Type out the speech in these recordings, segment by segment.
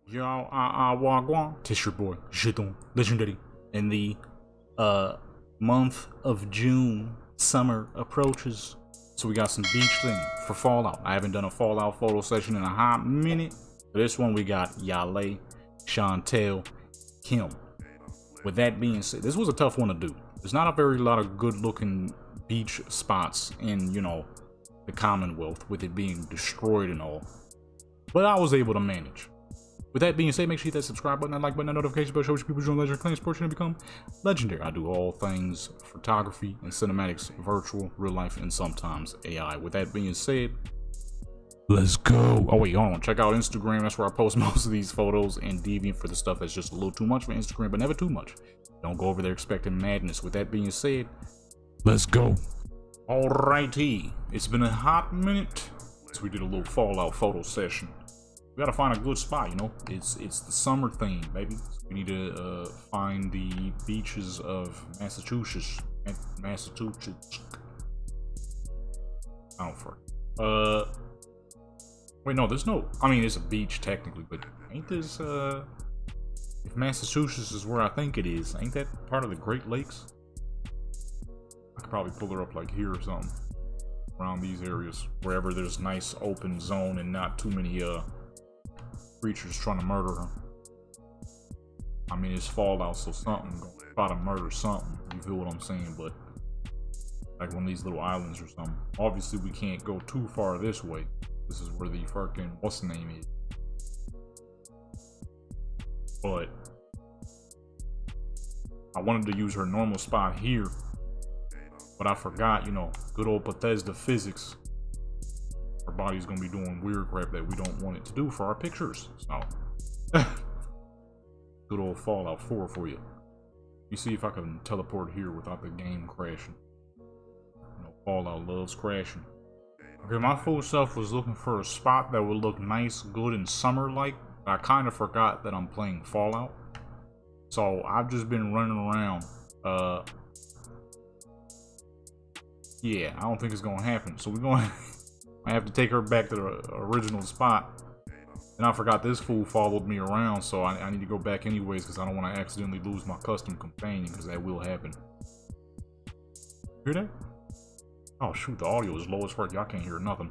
Y'all, wagwan. Tis your boy, Jeton, legendary. In the month of June, summer approaches. So we got some beach thing for Fallout. I haven't done a Fallout photo session in a hot minute. For this one, we got Yale, Chantel, Kim. With that being said, this was a tough one to do. There's not a very lot of good looking beach spots in, you know, the Commonwealth, with it being destroyed and all. But I was able to manage. With that being said, make sure you hit that subscribe button, that like button, that notification bell, show people join Legendary Clan Sports and become legendary. I do all things photography and cinematics, virtual, real life, and sometimes AI. With that being said, let's go. Oh wait, hold on. Check out Instagram. That's where I post most of these photos, and Deviant for the stuff that's just a little too much for Instagram, but never too much. Don't go over there expecting madness. With that being said, let's go. Alrighty, it's been a hot minute since we did a little Fallout photo session. We gotta find a good spot, you know. It's the summer theme, baby. We need to find the beaches of Massachusetts. Massachusetts. I don't fuck. Wait, no, there's no. I mean, it's a beach technically, but ain't this? If Massachusetts is where I think it is, ain't that part of the Great Lakes? I could probably pull her up like here or something. Around these areas, wherever there's nice open zone and not too many creatures trying to murder her. I mean, it's Fallout, so something gonna try to murder something. You feel what I'm saying? But like one of these little islands or something. Obviously, we can't go too far this way. This is where the fucking what's the name is. But I wanted to use her normal spot here, but I forgot, you know, good old Bethesda physics. Our body's gonna be doing weird crap that we don't want it to do for our pictures. So, good old Fallout 4 for you. Let me see if I can teleport here without the game crashing. You know, Fallout loves crashing. Okay, my full self was looking for a spot that would look nice, good, and summer-like. I kind of forgot that I'm playing Fallout. So, I've just been running around. Yeah, I don't think it's gonna happen. So, we're going I have to take her back to the original spot. And I forgot this fool followed me around, so I need to go back anyways because I don't want to accidentally lose my custom companion, because that will happen. Hear that? Oh shoot, the audio is low as fuck. Y'all can't hear nothing.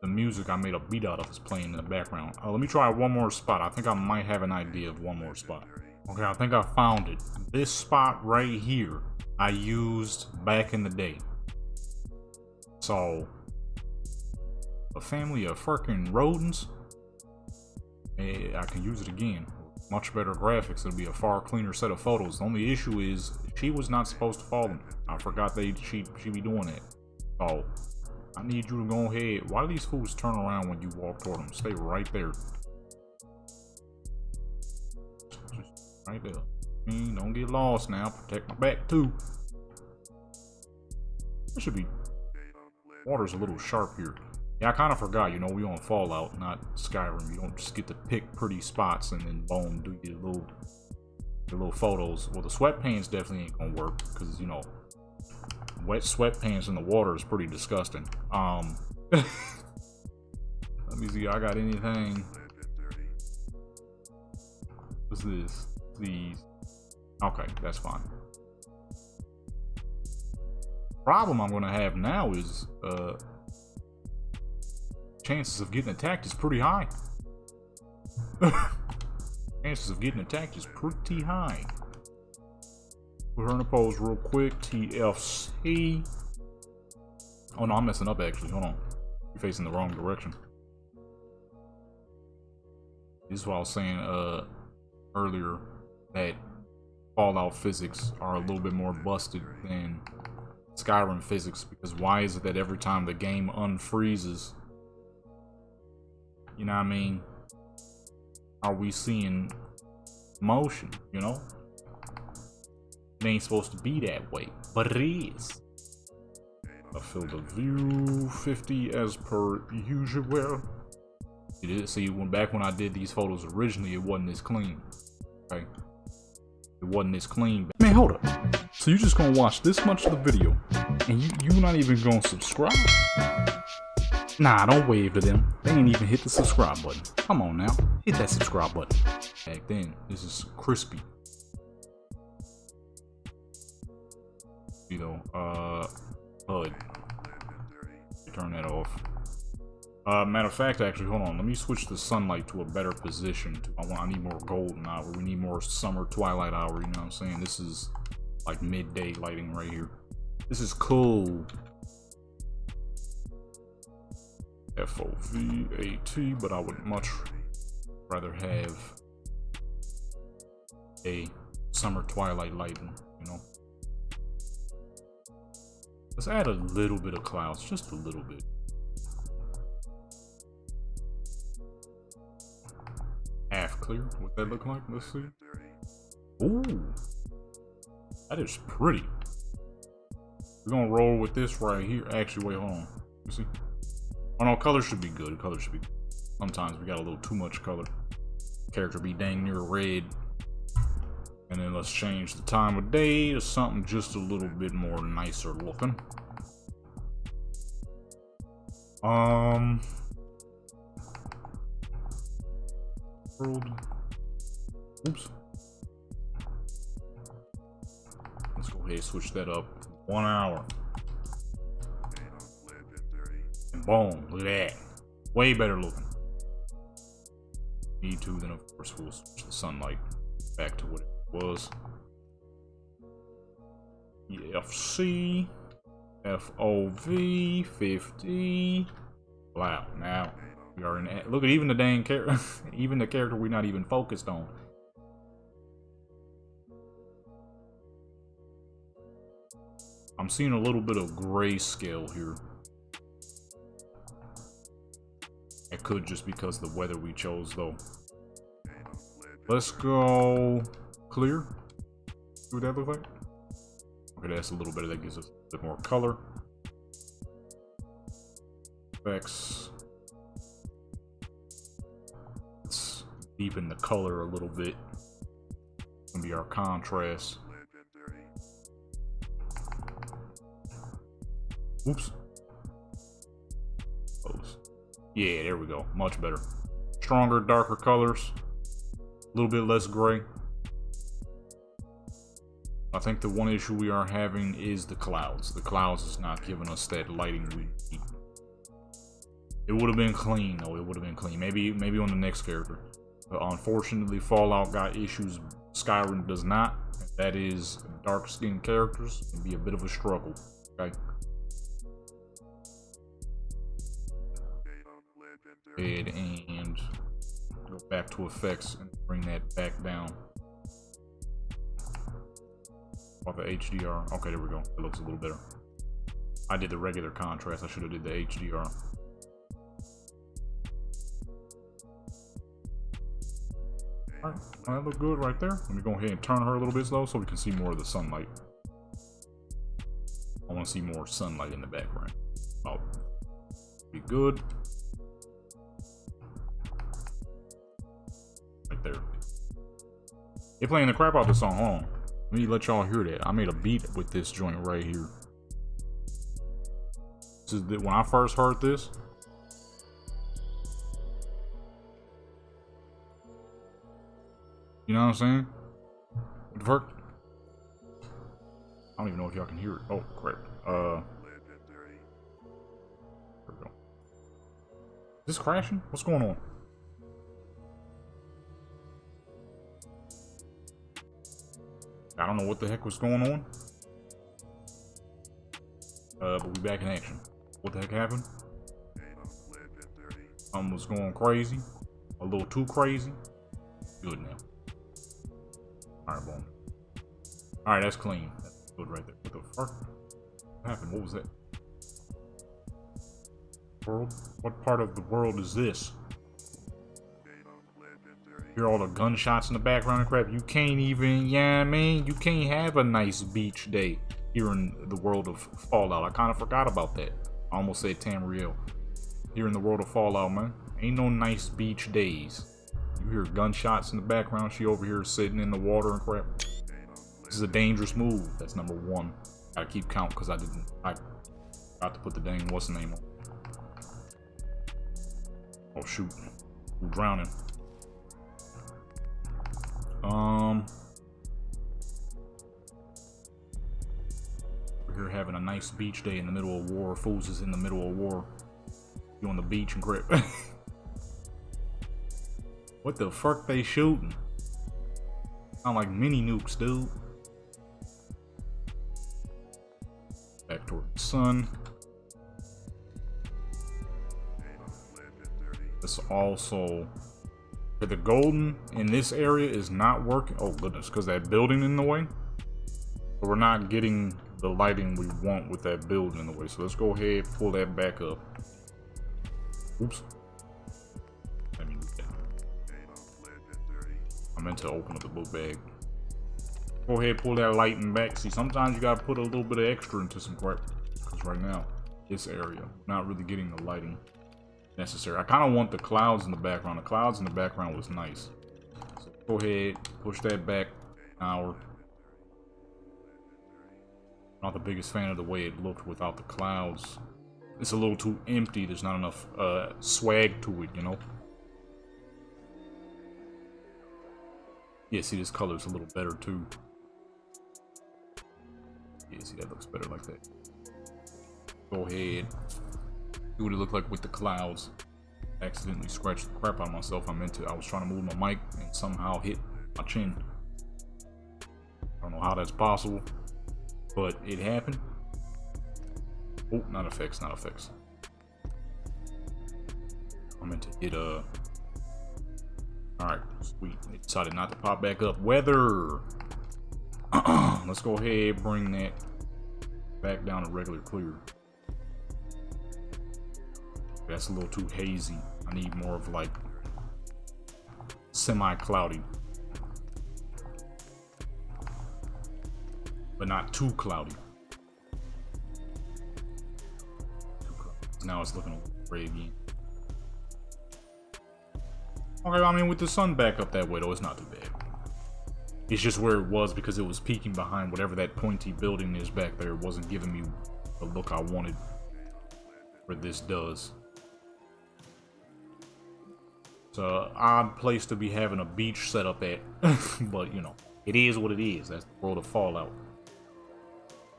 The music I made a beat out of is playing in the background. Let me try one more spot. I think I might have an idea of one more spot. Okay, I think I found it. This spot right here, I used back in the day. So, a family of fucking rodents, I can use it again. Much better graphics. It'll be a far cleaner set of photos. The only issue is she was not supposed to follow me. I forgot she be doing that. So I need you to go ahead. Why do these fools turn around when you walk toward them? Stay right there. Just right there. Don't get lost now. Protect my back too. It should be. Water's a little sharp here. Yeah, I kind of forgot, you know, we on Fallout, not Skyrim. You don't just get to pick pretty spots and then boom, do your little photos. Well, the sweatpants definitely ain't gonna work because, you know, wet sweatpants in the water is pretty disgusting. Let me see, I got anything. What's this? These. Okay, that's fine. Problem I'm gonna have now is, chances of getting attacked is pretty high. Chances of getting attacked is pretty high. Put her in a pose real quick. TFC. Oh no, I'm messing up actually. Hold on. You're facing the wrong direction. This is what I was saying earlier, that Fallout physics are a little bit more busted than Skyrim physics, because why is it that every time the game unfreezes, you know what I mean, are we seeing motion, you know? It ain't supposed to be that way, but it is. I filled the view 50 as per usual. You did see back when I did these photos originally, it wasn't this clean. Okay, it wasn't this clean. Man, hold up. So you just gonna watch this much of the video, and you not even gonna subscribe? Nah, don't wave to them. They They ain't even hit the subscribe button. Come on now, hit that subscribe button. Back then, this is crispy. You know, HUD. Turn that off. Matter of fact, actually, hold on. Let me switch the sunlight to a better position. I need more golden hour. We need more summer twilight hour. You know what I'm saying? This is like midday lighting right here. This is cool. FOVAT, but I would much rather have a summer twilight lighting, you know. Let's add a little bit of clouds, just a little bit. Half clear, what that look like? Let's see. Ooh, that is pretty. We're gonna roll with this right here. Actually, wait, hold on. You see? Oh no, color should be good. Color should be good. Sometimes we got a little too much color. Character be dang near red. And then let's change the time of day to something just a little bit more nicer looking. World. Oops. Let's go ahead and switch that up. 1 hour. And boom, look at that. Way better looking. Need to, then of course we'll switch the sunlight back to what it was. FC FOV 50. Wow, now we are in. Look at even the dang character, even the character we're not even focused on. I'm seeing a little bit of grayscale here. It could just because the weather we chose though. Let's go clear. See what that look like? Okay, that's a little bit. That gives us a bit more color. Effects. Let's deepen the color a little bit. It's gonna be our contrast. Oops. Close. Yeah, there we go. Much better. Stronger, darker colors. A little bit less gray. I think the one issue we are having is the clouds. The clouds is not giving us that lighting we need. It would have been clean, though. It would have been clean. Maybe on the next character. But unfortunately, Fallout got issues Skyrim does not. That is dark-skinned characters. It can be a bit of a struggle. Okay. And go back to effects and bring that back down. Off the HDR. Okay, there we go. It looks a little better. I did the regular contrast. I should have did the HDR. Alright, that looked good right there. Let me go ahead and turn her a little bit slow so we can see more of the sunlight. I want to see more sunlight in the background. Oh, be good. Right there. They playing the crap out this song. Hold on. Let me let y'all hear that. I made a beat with this joint right here. This is when I first heard this. You know what I'm saying? What the fuck? I don't even know if y'all can hear it. Oh, crap. There we go. Is this crashing? What's going on? I don't know what the heck was going on. But we back in action. What the heck happened? Something was going crazy. A little too crazy. Good now. Alright, boom. Alright, that's clean. That's good right there. What the fuck? What happened? What was that? World? What part of the world is this? Hear all the gunshots in the background and crap. You can't even, yeah, man, you can't have a nice beach day here in the world of Fallout. I kind of forgot about that. I almost said Tamriel. Here in the world of Fallout, man. Ain't no nice beach days. You hear gunshots in the background. She over here sitting in the water and crap. This is a dangerous move. That's number one. Gotta keep count because I forgot to put the dang what's the name on. Oh shoot. I'm drowning. We're here having a nice beach day in the middle of war. Fools is in the middle of war. You on the beach and grip. What the fuck they shooting? Sound like mini nukes, dude. Back toward the sun. This also, the golden in this area is not working. Oh goodness, because that building in the way. So we're not getting the lighting we want with that building in the way. So let's go ahead, pull that back up. Oops. I meant to open up the book bag. Go ahead, pull that lighting back. See, sometimes you gotta put a little bit of extra into some crap. Because right now, this area, not really getting the lighting necessary. I kind of want the clouds in the background. The clouds in the background was nice. So go ahead, push that back an hour. Not the biggest fan of the way it looked without the clouds. It's a little too empty. There's not enough swag to it, you know? Yeah, see, this color's a little better too. Yeah, see, that looks better like that. Go ahead. See what it looked like with the clouds. Accidentally scratched the crap out of myself. I was trying to move my mic and somehow hit my chin. I don't know how that's possible, but it happened. Oh, not effects, not effects. I meant to hit alright, sweet. It decided not to pop back up. Weather! Let's go ahead, bring that back down to regular clear. That's a little too hazy. I need more of like semi-cloudy. But not too cloudy. Now it's looking a little gray again. Okay, I mean, with the sun back up that way, though, it's not too bad. It's just where it was because it was peeking behind whatever that pointy building is back there. It wasn't giving me the look I wanted. Where this does. It's an odd place to be having a beach set up at. But, you know, it is what it is. That's the world of Fallout.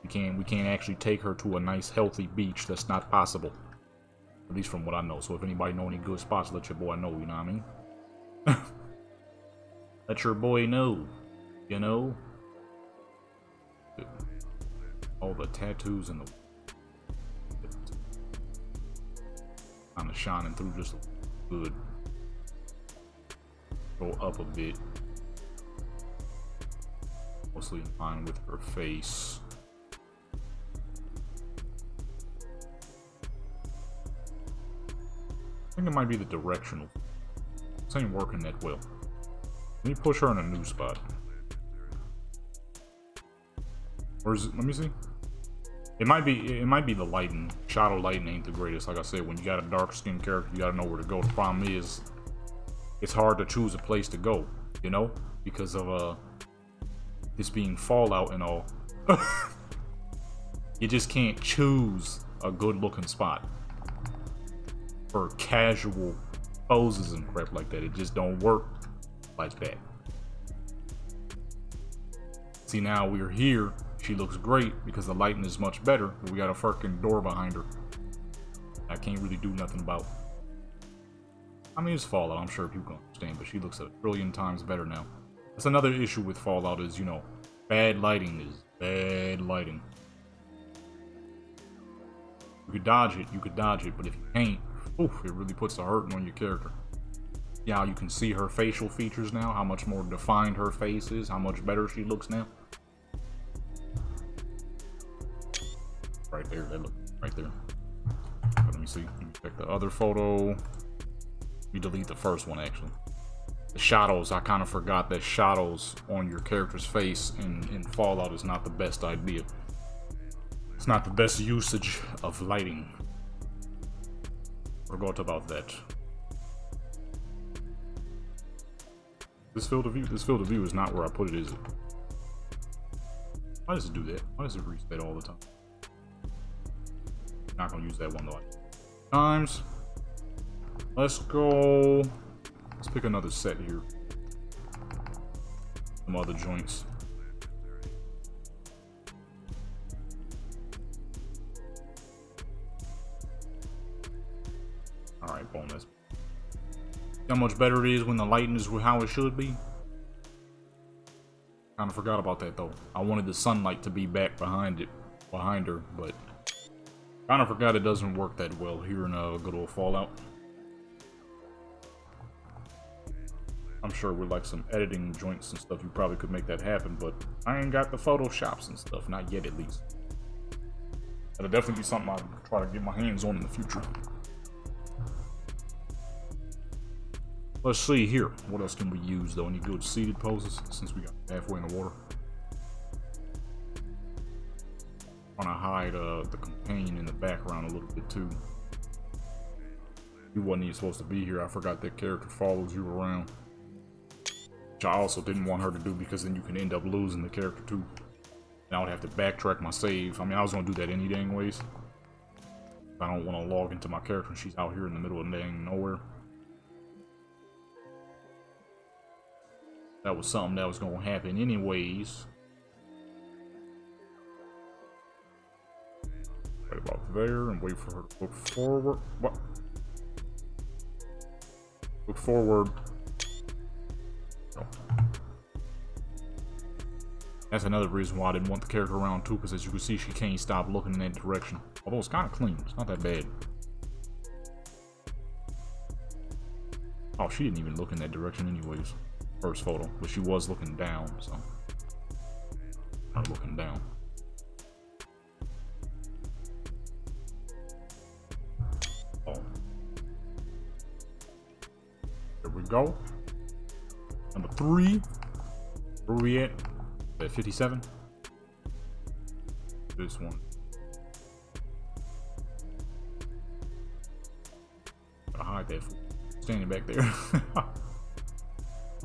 We can't actually take her to a nice, healthy beach. That's not possible. At least from what I know. So if anybody know any good spots, let your boy know, you know what I mean? Let your boy know, you know? All the tattoos and the kind of shining through just good. Go up a bit. Mostly in line with her face. I think it might be the directional. This ain't working that well. Let me push her in a new spot. Or is it? Let me see. It might be the lighting. Shadow lighting ain't the greatest. Like I said, when you got a dark skinned character, you gotta know where to go. The problem is, it's hard to choose a place to go, you know, because of this being Fallout and all. You just can't choose a good looking spot for casual poses and crap like that. It just don't work like that. See, now we're here. She looks great because the lighting is much better. But we got a fucking door behind her. I can't really do nothing about. I mean, it's Fallout. I'm sure people can understand, but she looks a trillion times better now. That's another issue with Fallout is, you know, bad lighting is bad lighting. You could dodge it, but if you can't, oof, it really puts a hurting on your character. Yeah, how you can see her facial features now, how much more defined her face is, how much better she looks now. Right there, that look right there. Let me see. Let me check the other photo. Let me delete the first one actually. The shadows, I kind of forgot that shadows on your character's face in Fallout is not the best idea. It's not the best usage of lighting. Forgot about that. This field of view is not where I put it, is it? Why does it do that? Why does it reset all the time? Not gonna use that one though. Times. Let's go. Let's pick another set here. Some other joints. Alright, bonus. How much better it is when the lighting is how it should be. Kind of forgot about that though. I wanted the sunlight to be back behind her, but kind of forgot it doesn't work that well here in a good old Fallout. I'm sure with like some editing joints and stuff, you probably could make that happen, but I ain't got the photoshops and stuff, not yet at least. That'll definitely be something I'll try to get my hands on in the future. Let's see here. What else can we use though? Any good seated poses since we got halfway in the water? Want to hide the companion in the background a little bit too. He wasn't even supposed to be here. I forgot that character follows you around. Which I also didn't want her to do because then you can end up losing the character too. And I would have to backtrack my save. I mean, I was going to do that any dang ways. I don't want to log into my character and she's out here in the middle of dang nowhere. That was something that was going to happen anyways. Right about there and wait for her to look forward. What? Look forward. Oh. That's another reason why I didn't want the character around too, because as you can see, she can't stop looking in that direction. Although it's kind of clean. It's not that bad. Oh, she didn't even look in that direction anyways. First photo, but she was looking down, so not looking down. Oh, there we go. Number 3. Where we at? At 57. This one. Gotta hide that fool standing back there.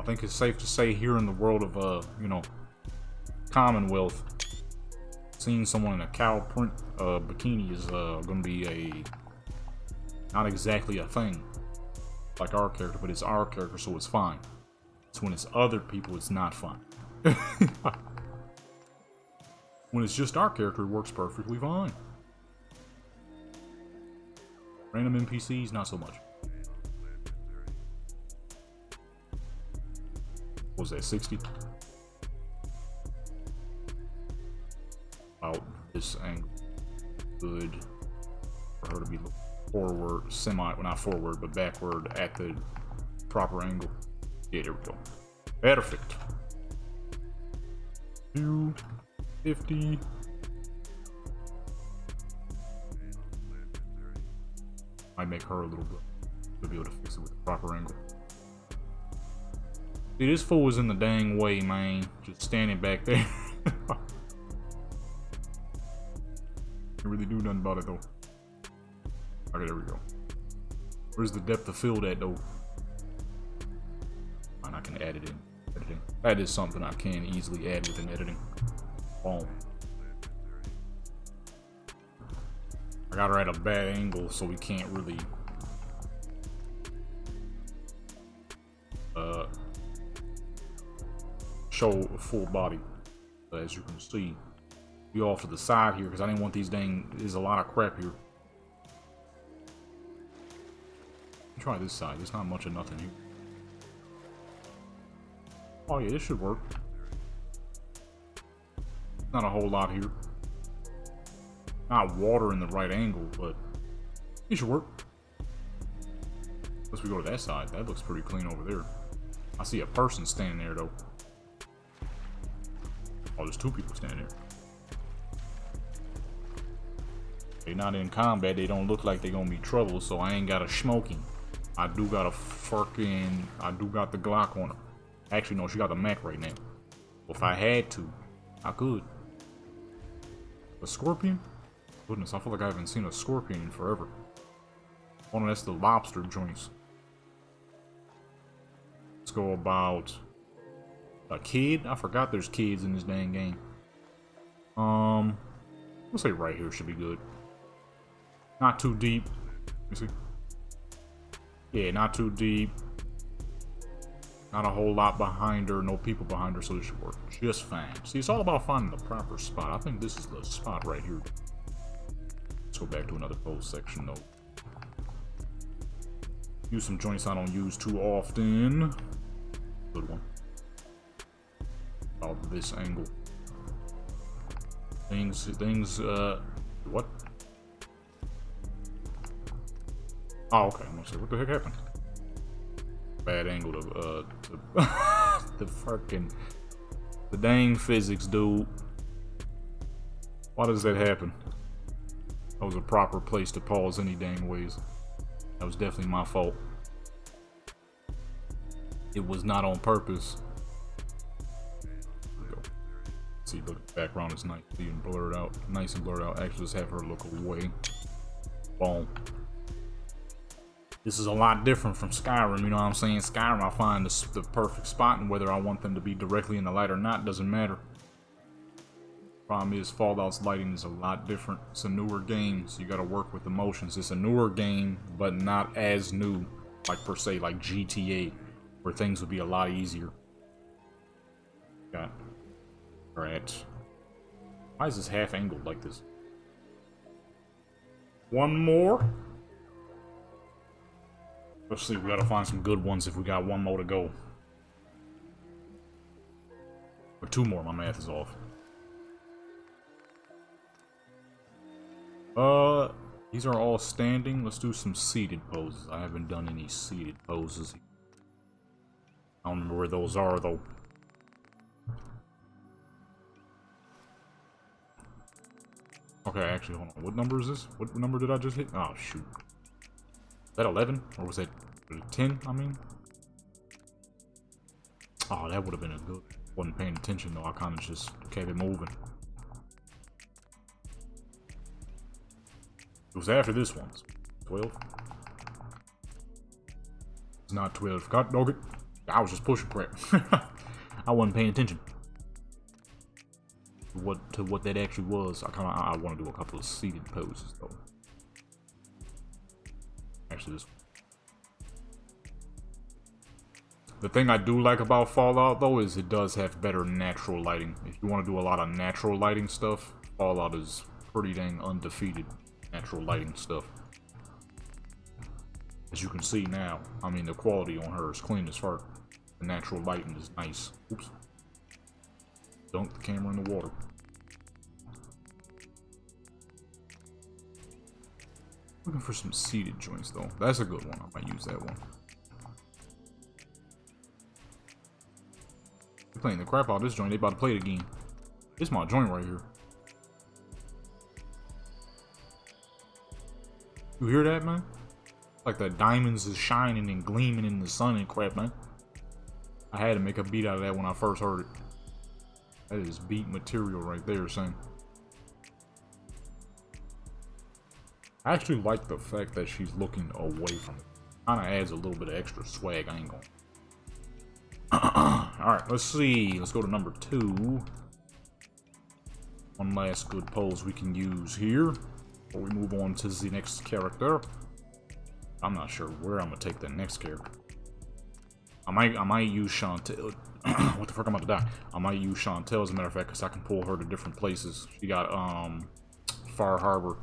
I think it's safe to say here in the world of, you know, Commonwealth, seeing someone in a cow print bikini is going to be not exactly a thing like our character, but it's our character, so it's fine. It's when it's other people, it's not fine. When it's just our character, it works perfectly fine. Random NPCs, not so much. What was that, 60? About this angle. Good for her to be looking forward, well, not forward, but backward at the proper angle. Yeah, there we go. Perfect. 250. Might make her a little bit to be able to fix it with the proper angle. See, this fool was in the dang way, man. Just standing back there. Can't really do nothing about it, though. Okay, there we go. Where's the depth of field at, though? Fine, I can add it in editing. That is something I can easily add within editing. Boom. I got her at a bad angle, so we can't really show a full body. But as you can see, be off to the side here because I didn't want these dang. There's a lot of crap here. Try this side. There's not much of nothing here. Oh yeah, this should work. Not a whole lot here. Not water in the right angle, but it should work. Unless we go to that side. That looks pretty clean over there. I see a person standing there though. Oh, there's 2 people standing there. They not in combat. They don't look like they gonna be trouble, so I ain't got a smoking. I do got the Glock on her. Actually, no, she got the Mac right now. Well, if I had to, I could. A scorpion? Goodness, I feel like I haven't seen a scorpion in forever. Oh no, that's the lobster joints. Let's go about a kid. I forgot there's kids in this dang game. Let's say right here should be good. Not too deep. Let me see. Yeah, not too deep. Not a whole lot behind her, no people behind her, so this should work just fine. See, it's all about finding the proper spot. I think this is the spot right here. Let's go back to another pose section though. Use some joints I don't use too often. Good one. About this angle. What? Oh, okay. I'm gonna say, what the heck happened? Bad angle to the dang physics, dude. Why does that happen? That was a proper place to pause any dang ways. That was definitely my fault. It was not on purpose. There we go. See, look, the background is nice and blurred out. Nice and blurred out. Actually, just have her look away. Boom. This is a lot different from Skyrim, you know what I'm saying? Skyrim, I find the perfect spot, and whether I want them to be directly in the light or not doesn't matter. Problem is, Fallout's lighting is a lot different. It's a newer game, so you gotta work with the motions. It's a newer game, but not as new, like per se, like GTA, where things would be a lot easier. Got rats. Why is this half angled like this? One more. Let's see, we gotta find some good ones if we got one more to go. Or two more, my math is off. These are all standing. Let's do some seated poses. I haven't done any seated poses. I don't remember where those are, though. Okay, actually, hold on. What number is this? What number did I just hit? Oh, shoot. Is that 11? Or was that 10, I mean? Oh, that would have been a good. Wasn't paying attention, though. I kind of just kept it moving. It was after this one. 12? It's not 12. God dog it. I was just pushing crap. I wasn't paying attention to what that actually was. I want to do a couple of seated poses, though. Actually, this one. The thing I do like about Fallout, though, is it does have better natural lighting. If you want to do a lot of natural lighting stuff, Fallout is pretty dang undefeated. Natural lighting stuff. As you can see now, I mean, the quality on her is clean as fuck. The natural lighting is nice. Oops. Dunk the camera in the water. Looking for some seated joints, though. That's a good one. I might use that one. They're playing the crap out of this joint. They about to play it again. This is my joint right here. You hear that, man? Like the diamonds is shining and gleaming in the sun and crap, man. I had to make a beat out of that when I first heard it. That is beat material right there, son. I actually like the fact that she's looking away from it. Kinda adds a little bit of extra swag, I ain't gonna. Alright, let's see. Let's go to number 2. One last good pose we can use here before we move on to the next character. I'm not sure where I'm gonna take the next character. I might use Chantel. What the fuck, I'm about to die. I might use Chantel, as a matter of fact, because I can pull her to different places. She got Far Harbor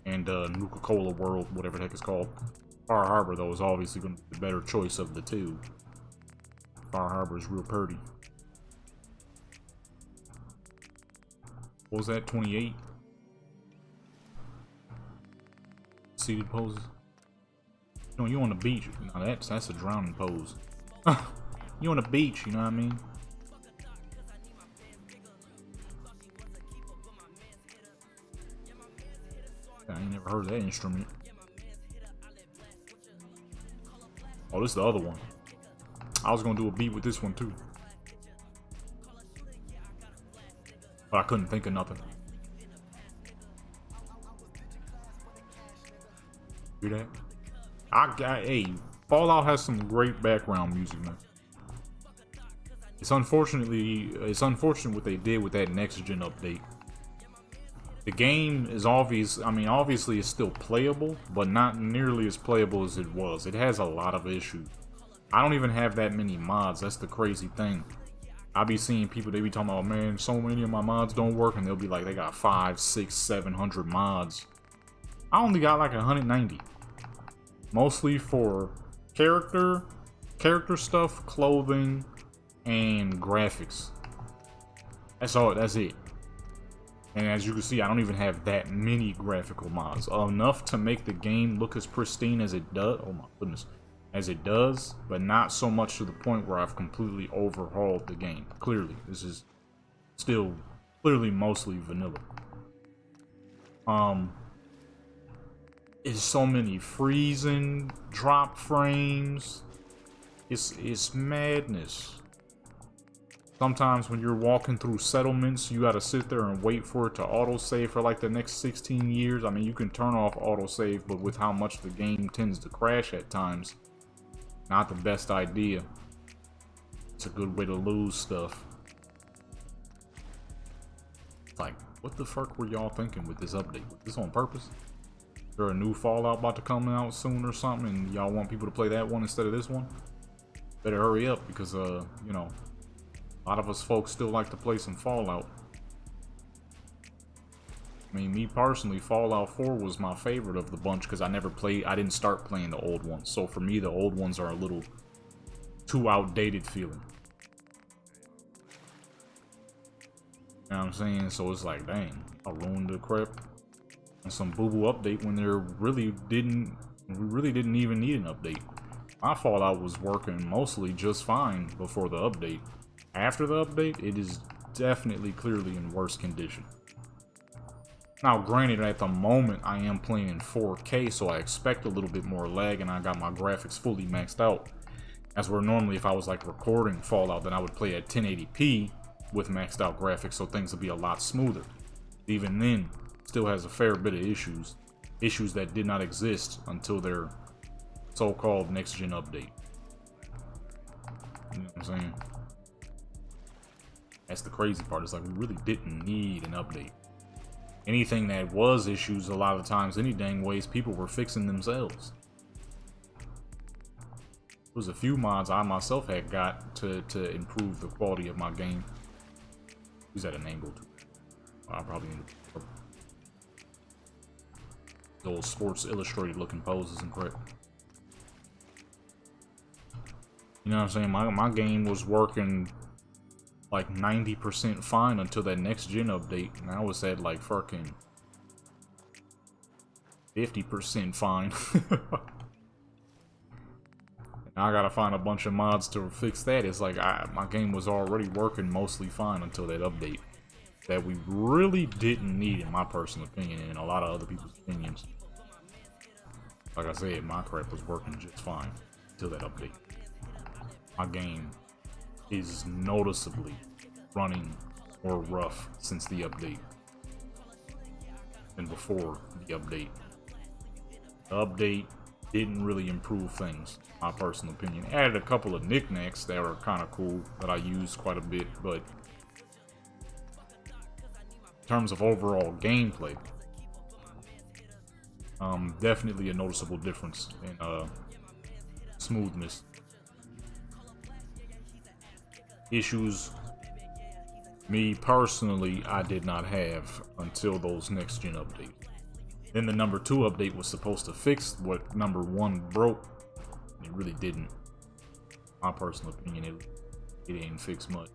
and Nuka-Cola World, whatever the heck it's called. Far Harbor, though, is obviously going to be the better choice of the two. Far Harbor is real pretty. What was that, 28? Seated poses? No, you on the beach. No, that's a drowning pose. You on the beach, you know what I mean? I ain't never heard of that instrument. Oh, this is the other one. I was gonna do a beat with this one too, but I couldn't think of nothing. Hear that? Hey, Fallout has some great background music, man. It's unfortunate what they did with that next gen update. The game is obvious. I mean, obviously it's still playable, but not nearly as playable as it was. It has a lot of issues. I don't even have that many mods. That's the crazy thing. I be seeing people, they be talking about, man, so many of my mods don't work, and they'll be like, they got 500, 600, 700 mods. I only got like 190. Mostly for character stuff, clothing, and graphics. That's all, that's it. And as you can see, I don't even have that many graphical mods. Enough to make the game look as pristine as it does. Oh my goodness. As it does, but not so much to the point where I've completely overhauled the game. Clearly, this is still clearly mostly vanilla. It's so many freezing drop frames. It's madness. Sometimes when you're walking through settlements, you gotta sit there and wait for it to autosave for like the next 16 years. I mean, you can turn off autosave, but with how much the game tends to crash at times, not the best idea. It's a good way to lose stuff. It's like, what the fuck were y'all thinking with this update? Was this on purpose? Is there a new Fallout about to come out soon or something, and y'all want people to play that one instead of this one? Better hurry up, because, you know, a lot of us folks still like to play some Fallout. I mean, me personally, Fallout 4 was my favorite of the bunch because I didn't start playing the old ones. So for me, the old ones are a little too outdated feeling. You know what I'm saying? So it's like, dang, I ruined the crap on some boo-boo update when we really didn't even need an update. My Fallout was working mostly just fine before the update. After the update, it is definitely clearly in worse condition. Now, granted, at the moment, I am playing in 4K, so I expect a little bit more lag, and I got my graphics fully maxed out. As where normally, if I was like recording Fallout, then I would play at 1080p with maxed out graphics, so things would be a lot smoother. Even then, still has a fair bit of issues. Issues that did not exist until their so-called next-gen update. You know what I'm saying? That's the crazy part. It's like, we really didn't need an update. Anything that was issues, a lot of times, any dang ways, people were fixing themselves. There was a few mods I myself had got to improve the quality of my game. Who's at an angle too? I probably need to... Those Sports Illustrated looking poses and crap. You know what I'm saying? My game was working like 90% fine until that next gen update. Now it's at like fucking 50% fine. Now I gotta find a bunch of mods to fix that. It's like my game was already working mostly fine until that update that we really didn't need, in my personal opinion, and a lot of other people's opinions. Like I said, my crap was working just fine until that update. My game is noticeably running more rough since the update than before the update. The update didn't really improve things, my personal opinion. Added a couple of knickknacks that are kind of cool that I use quite a bit, but in terms of overall gameplay, definitely a noticeable difference in smoothness. Issues, me personally, I did not have until those next gen updates. Then the number 2 update was supposed to fix what number 1 broke. It really didn't. My personal opinion, it didn't fix much.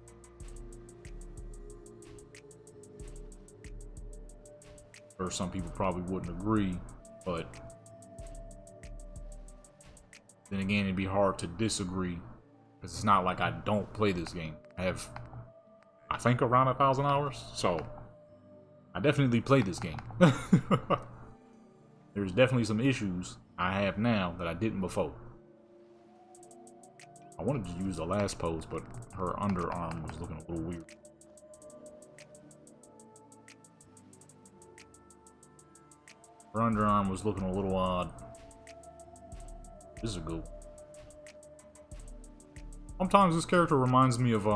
Or some people probably wouldn't agree, but then again, it'd be hard to disagree. Because it's not like I don't play this game. I have, I think, around 1,000 hours. So, I definitely play this game. There's definitely some issues I have now that I didn't before. I wanted to use the last pose, but her underarm was looking a little weird. Her underarm was looking a little odd. This is a good one. Sometimes this character reminds me of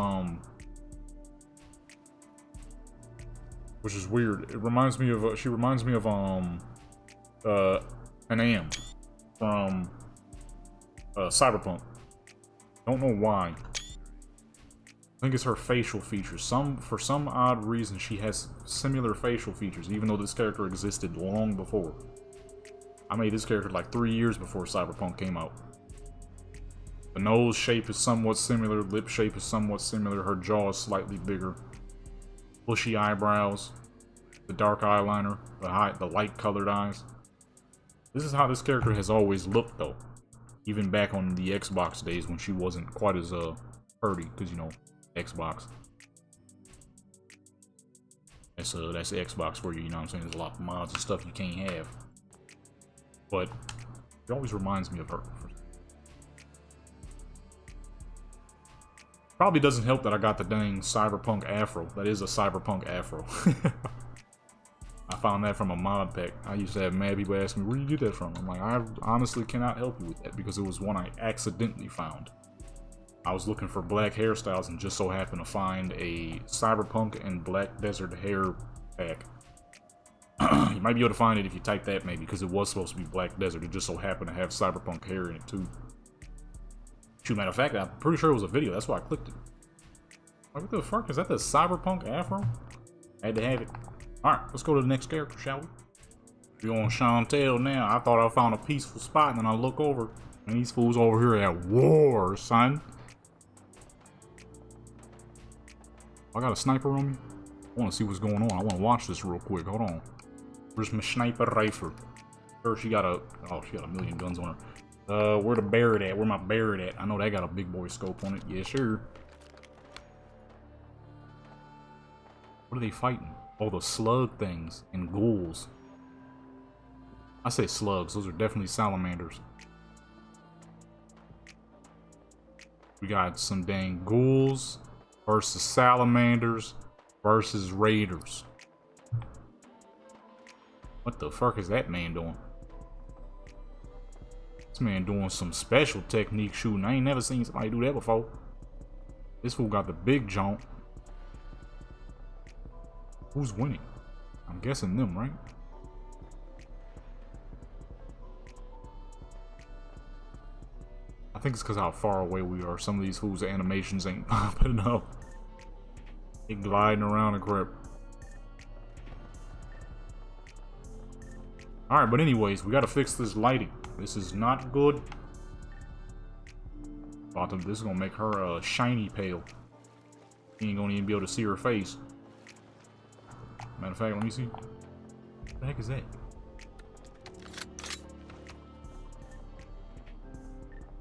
which is weird. It reminds me of she reminds me of Anam from Cyberpunk. Don't know why. I think it's her facial features. For some odd reason, she has similar facial features, even though this character existed long before. I made this character like 3 years before Cyberpunk came out. The nose shape is somewhat similar, lip shape is somewhat similar, her jaw is slightly bigger. Bushy eyebrows, the dark eyeliner, the light colored eyes. This is how this character has always looked though. Even back on the Xbox days when she wasn't quite as pretty, because you know, Xbox. That's the Xbox for you, you know what I'm saying? There's a lot of mods and stuff you can't have. But it always reminds me of her. Probably doesn't help that I got the dang Cyberpunk afro. That is a Cyberpunk afro. I found that from a mod pack. I used to have mad people ask me, where did you get that from? I'm like, I honestly cannot help you with that because it was one I accidentally found. I was looking for black hairstyles and just so happened to find a Cyberpunk and Black Desert hair pack. You might be able to find it if you type that maybe, because it was supposed to be Black Desert. It just so happened to have Cyberpunk hair in it too. Shoot, matter of fact, I'm pretty sure it was a video. That's why I clicked it. Like, what the fuck? Is that the Cyberpunk afro? Had to have it. Alright, let's go to the next character, shall we? We're on Chantel now. I thought I found a peaceful spot, and then I look over, and these fools over here at war, son. I got a sniper on me? I want to see what's going on. I want to watch this real quick. Hold on. Where's my sniper rifle? Sure, she got a... Oh, she got a million guns on her. Where the Barrett at? Where my Barrett at? I know that got a big boy scope on it. Yeah, sure. What are they fighting? Oh, the slug things and ghouls. I say slugs. Those are definitely salamanders. We got some dang ghouls versus salamanders versus raiders. What the fuck is that man doing? This man doing some special technique shooting. I ain't never seen somebody do that before. This fool got the big jump. Who's winning? I'm guessing them, right? I think it's because how far away we are. Some of these fools' animations ain't popping up. They gliding around and crap. Alright, but anyways, we gotta fix this lighting. This is not good. This is gonna make her shiny pale. You ain't gonna even be able to see her face. Matter of fact, let me see. What the heck is that?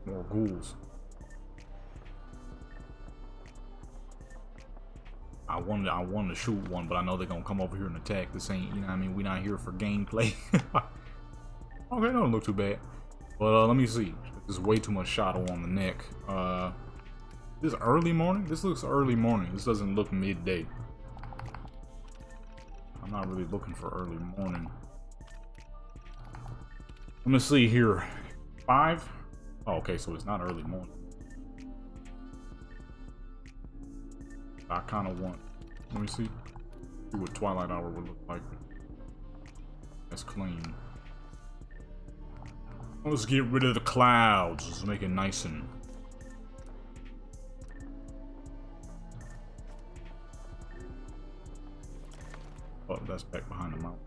More ghouls. I wanted to shoot one, but I know they're gonna come over here and attack. This ain't, you know what I mean? We're not here for gameplay. Okay, that don't look too bad. But let me see. There's way too much shadow on the neck. This early morning? This looks early morning. This doesn't look midday. I'm not really looking for early morning. Let me see here. 5? Oh, okay, so it's not early morning. I kind of want... Let me see. See what twilight hour would look like. That's clean. Let's get rid of the clouds. Let's make it nice and... Oh, that's back behind the mountain.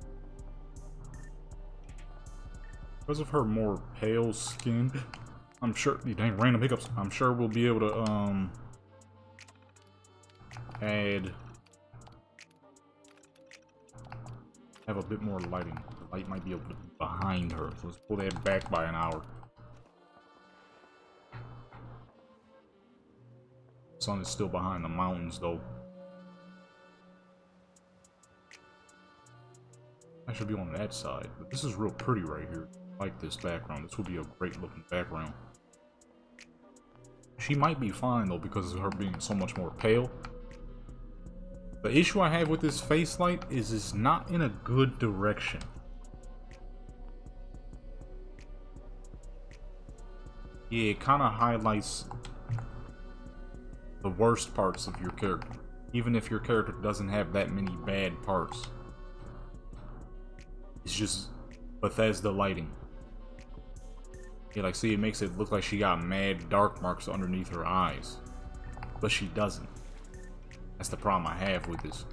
Because of her more pale skin, I'm sure... Dang, random hiccups. I'm sure we'll be able to, have a bit more lighting. The light might be able to be behind her. So let's pull that back by an hour. The sun is still behind the mountains though. I should be on that side, but this is real pretty right here. I like this background. This would be a great looking background. She might be fine though because of her being so much more pale. The issue I have with this face light is it's not in a good direction. Yeah, it kind of highlights the worst parts of your character. Even if your character doesn't have that many bad parts. It's just Bethesda lighting. Yeah, like, see, it makes it look like she got mad dark marks underneath her eyes. But she doesn't. That's the problem I have with this.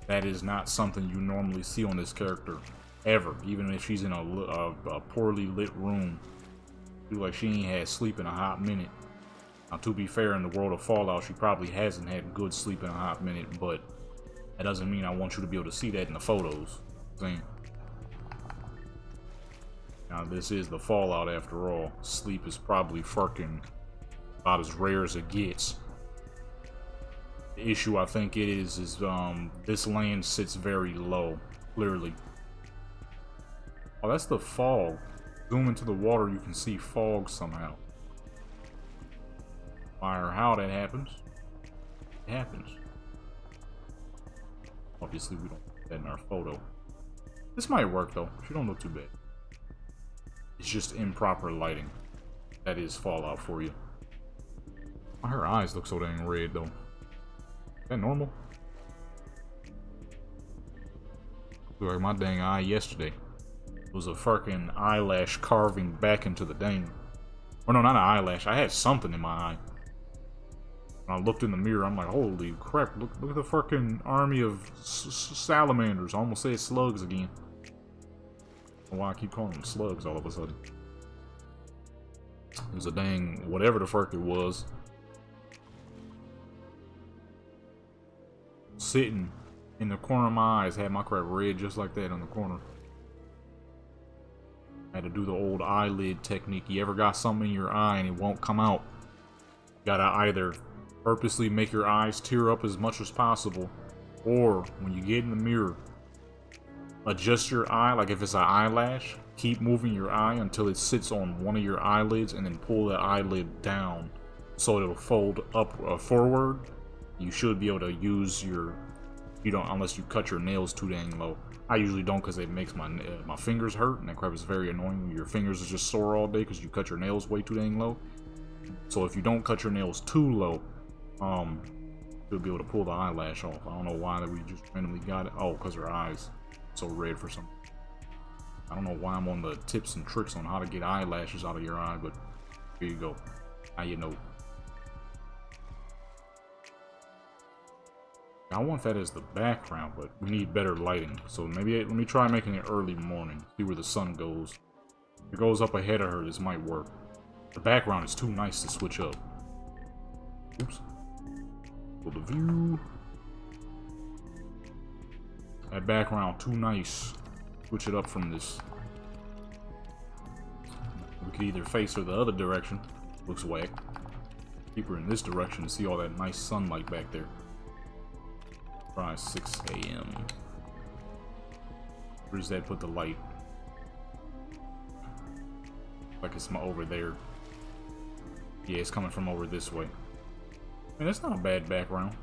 That is not something you normally see on this character. Ever. Even if she's in a poorly lit room. Feel like she ain't had sleep in a hot minute. Now, to be fair, in the world of Fallout, she probably hasn't had good sleep in a hot minute, but that doesn't mean I want you to be able to see that in the photos. Saying. Now, this is the Fallout after all. Sleep is probably fucking about as rare as it gets. The issue I think it is this land sits very low, clearly. Oh, that's the fog. Zoom into the water, you can see fog somehow. Why or how that happens? It happens. Obviously, we don't put that in our photo. This might work though. She don't look too bad. It's just improper lighting. That is Fallout for you. Why her eyes look so dang red though? Is that normal? Look like my dang eye yesterday. It was a fucking eyelash carving back into the dang. Or no, not an eyelash. I had something in my eye. When I looked in the mirror, I'm like, holy crap, look at the fucking army of salamanders. I almost said slugs again. I don't know why I keep calling them slugs all of a sudden. It was a dang whatever the fuck it was. Sitting in the corner of my eyes, had my crap red just like that on the corner. I had to do the old eyelid technique. You ever got something in your eye and it won't come out? You gotta either purposely make your eyes tear up as much as possible, or when you get in the mirror, adjust your eye. Like if it's an eyelash, keep moving your eye until it sits on one of your eyelids, and then pull that eyelid down so it'll fold up forward. You should be able to use your, you don't, unless you cut your nails too dang low. I usually don't because it makes my fingers hurt, and that crap is very annoying. Your fingers are just sore all day because you cut your nails way too dang low. So if you don't cut your nails too low, you'll be able to pull the eyelash off. I don't know why that we just randomly got it. Oh, because her eyes so red for some. I don't know why I'm on the tips and tricks on how to get eyelashes out of your eye, but here you go. Now you know. I want that as the background, but we need better lighting. So maybe let me try making it early morning. See where the sun goes. If it goes up ahead of her, this might work. The background is too nice to switch up. Oops. Pull the view. That background too nice. Switch it up from this. We could either face her the other direction. Looks whack. Keep her in this direction to see all that nice sunlight back there. Try 6 a.m. Where does that put the light? Like it's over there. Yeah, it's coming from over this way. Man, that's not a bad background.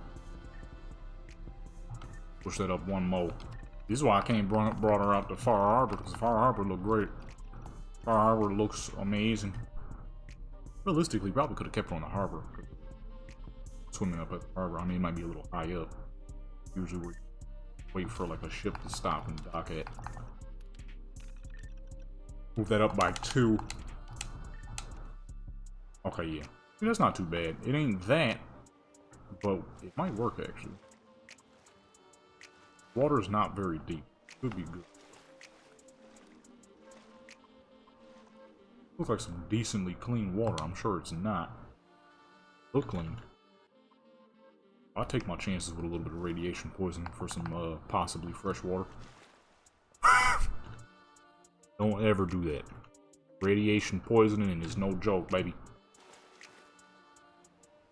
Push that up one more. This is why I can't brought her out to Far Harbor, because Far Harbor look great. Far Harbor looks amazing. Realistically, probably could have kept her on the harbor. Swimming up at the harbor, I mean, it might be a little high up. Usually we wait for like a ship to stop and dock at. Move that up by 2. Okay, yeah. That's not too bad. It ain't that, but it might work actually. Water's not very deep. Could be good. Looks like some decently clean water. I'm sure it's not. Look clean. I'll take my chances with a little bit of radiation poisoning for some possibly fresh water. Don't ever do that. Radiation poisoning is no joke, baby.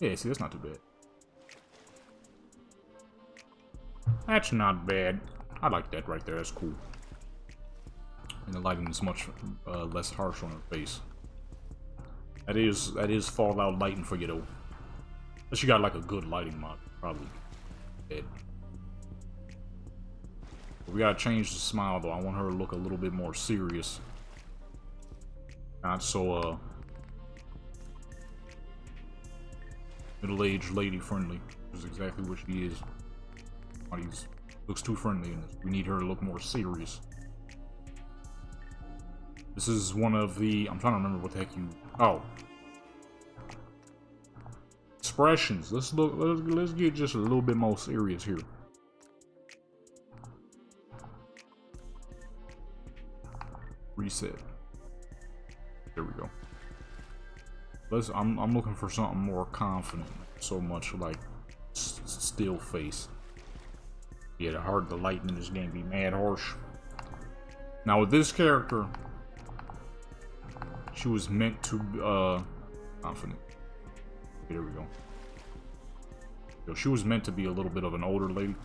Yeah, see, that's not too bad. That's not bad. I like that right there. That's cool. And the lighting is much less harsh on her face. That is Fallout lighting for you though. Unless you got like a good lighting mod, probably dead. We gotta change the smile though. I want her to look a little bit more serious. Not so middle-aged lady friendly. is exactly what she is. Somebody's looks too friendly in this. We need her to look more serious. This is one of the... I'm trying to remember what the heck you... Oh. Expressions. Let's get just a little bit more serious here. Reset. There we go. I'm looking for something more confident. So much like still face. Yeah, the lighting in this game be mad harsh. Now with this character, she was meant to confident. There we go. So she was meant to be a little bit of an older lady.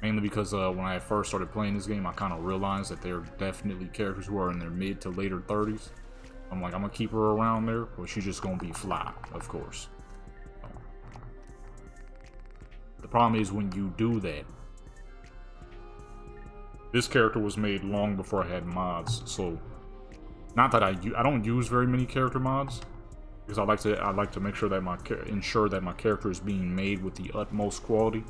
Mainly because when I first started playing this game, I kind of realized that they're definitely characters who are in their mid to later 30s. I'm like, I'm gonna keep her around there, but she's just gonna be fly, of course. The problem is when you do that. This character was made long before I had mods, so not that I don't use very many character mods because I like to make sure that ensure that my character is being made with the utmost quality.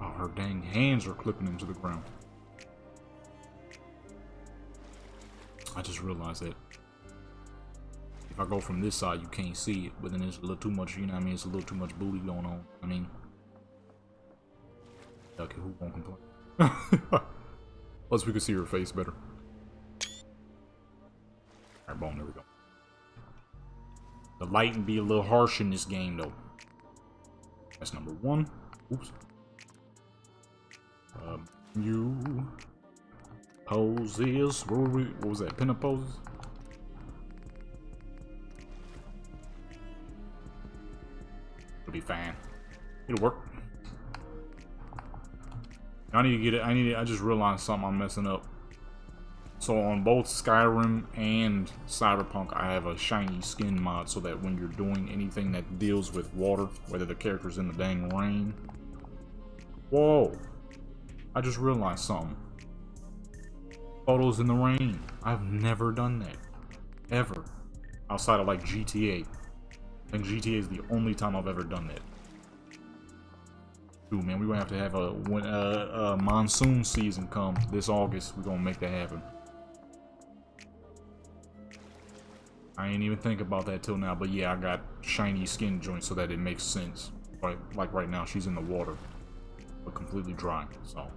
Oh, her dang hands are clipping into the ground. I just realized that if I go from this side, you can't see it, but then there's a little too much, you know what I mean? It's a little too much booty going on. I mean, okay, who won't complain? Plus, we can see her face better. Alright, boom, there we go. The lighting be a little harsh in this game, though. That's number one. Oops. New poses. What was that? Pin-up poses? It'll be fine. It'll work. I need to get it. I just realized something I'm messing up. So on both Skyrim and Cyberpunk, I have a shiny skin mod so that when you're doing anything that deals with water, whether the character's in the dang rain. Whoa. I just realized something. Photos in the rain. I've never done that. Ever. Outside of like GTA. I think GTA is the only time I've ever done that. Dude, man, we're gonna have to have a monsoon season come this August. We're gonna make that happen. I ain't even think about that till now, but yeah, I got shiny skin joints so that it makes sense. Right, like right now, she's in the water, but completely dry, so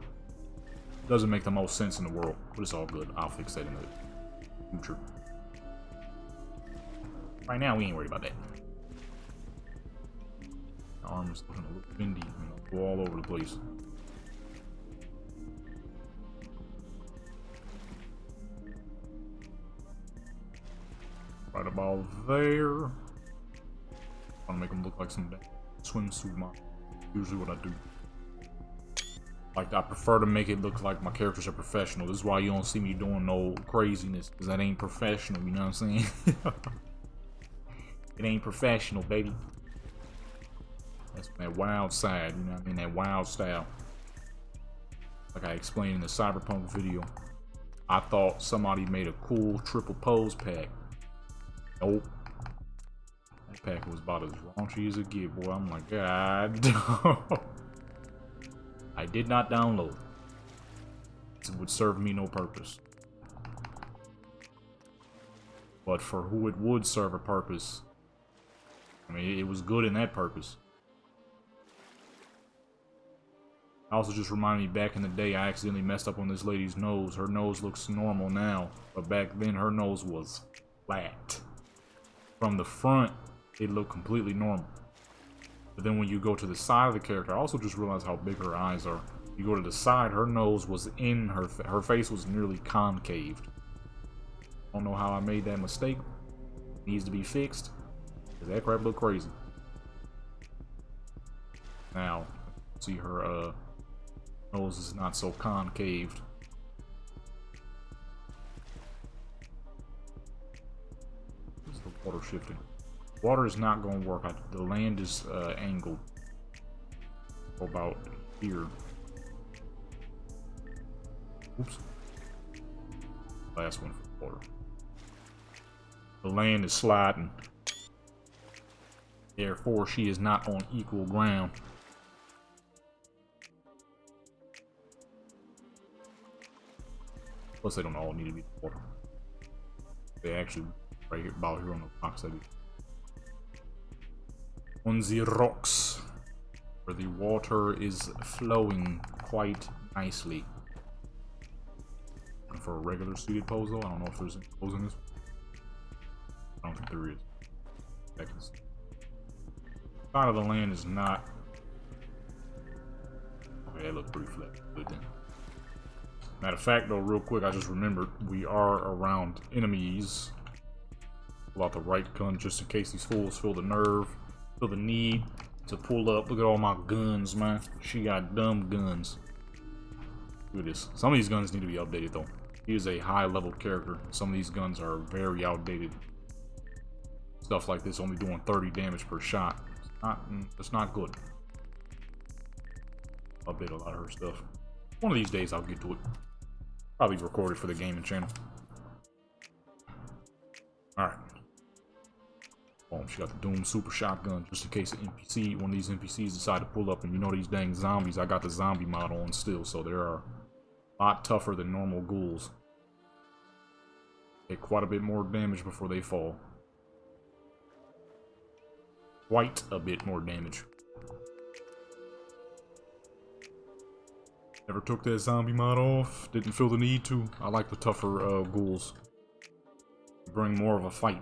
doesn't make the most sense in the world, but it's all good. I'll fix that in the future. Right now, we ain't worried about that. The arm is looking a little bendy, you know, all over the place. Right about there. I want to make them look like some swimsuit model. Usually what I do. Like, I prefer to make it look like my characters are professional. This is why you don't see me doing no craziness, because that ain't professional, you know what I'm saying? It ain't professional, baby. That's that wild side, you know what I mean? That wild style. Like I explained in the Cyberpunk video, I thought somebody made a cool triple pose pack. Nope. That pack was about as raunchy as it get, boy. I'm like, God. I did not download it. It would serve me no purpose. But for who it would serve a purpose, I mean, it was good in that purpose. Also just reminded me back in the day, I accidentally messed up on this lady's nose. Her nose looks normal now, but back then her nose was flat. From the front, it looked completely normal. But then when you go to the side of the character, I also just realized how big her eyes are. You go to the side, her nose was in her face was nearly concaved. Don't know how I made that mistake. Needs to be fixed. Cause that crap look crazy. Now, see her nose is not so concaved. This is the water shifting. Water is not going to work. The land is angled about here. Oops. Last one for water. The land is sliding. Therefore, she is not on equal ground. Plus, they don't all need to be water. They actually, right here, about here on the box, that is. On the rocks, where the water is flowing quite nicely. And for a regular seated pose, though, I don't know if there's any pose in this. I don't think there is. Side of the land is not. Okay, that looks pretty flat. Good then. Matter of fact, though, real quick, I just remembered we are around enemies. Pull out the right gun just in case these fools feel the nerve, feel the need to pull up. Look at all my guns, man. She got dumb guns. Look at this. Some of these guns need to be updated, though. He is a high-level character. Some of these guns are very outdated. Stuff like this only doing 30 damage per shot. It's not good. Update a lot of her stuff. One of these days I'll get to it. Probably record it for the gaming channel. Alright. Boom, she got the Doom Super Shotgun just in case one of these NPCs decide to pull up, and you know these dang zombies, I got the zombie mod on still, so they are a lot tougher than normal ghouls. Take quite a bit more damage before they fall. Quite a bit more damage. Never took that zombie mod off. Didn't feel the need to. I like the tougher ghouls. Bring more of a fight.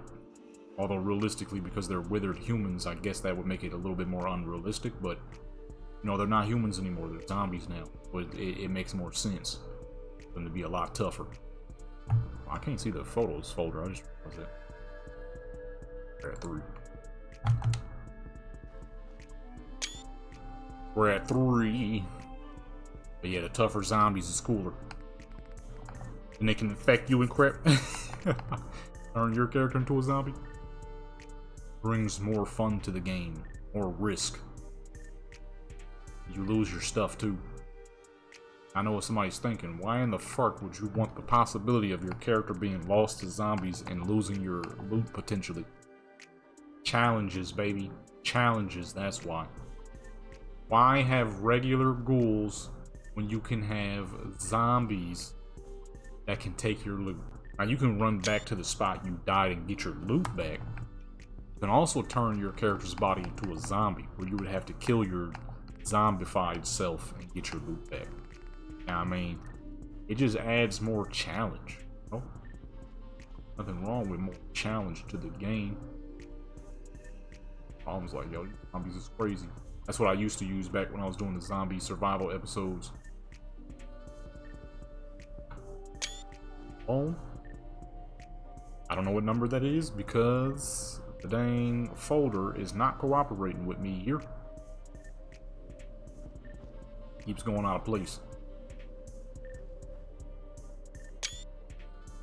Although realistically, because they're withered humans, I guess that would make it a little bit more unrealistic. But, you know, they're not humans anymore. They're zombies now. But it makes more sense for them to be a lot tougher. I can't see the photos folder. I just realized that. We're at 3. We're at 3. But yeah, the tougher zombies is cooler. And they can infect you and crap. Turn your character into a zombie. Brings more fun to the game. More risk. You lose your stuff too. I know what somebody's thinking. Why in the fuck would you want the possibility of your character being lost to zombies and losing your loot potentially? Challenges, baby. Challenges, that's why. Why have regular ghouls when you can have zombies that can take your loot? Now you can run back to the spot you died and get your loot back. You can also turn your character's body into a zombie, where you would have to kill your zombified self and get your loot back. Now, I mean, it just adds more challenge. Oh, nothing wrong with more challenge to the game. I was like, yo, zombies is crazy. That's what I used to use back when I was doing the zombie survival episodes. Oh, I don't know what number that is because the dang folder is not cooperating with me here. Keeps going out of place.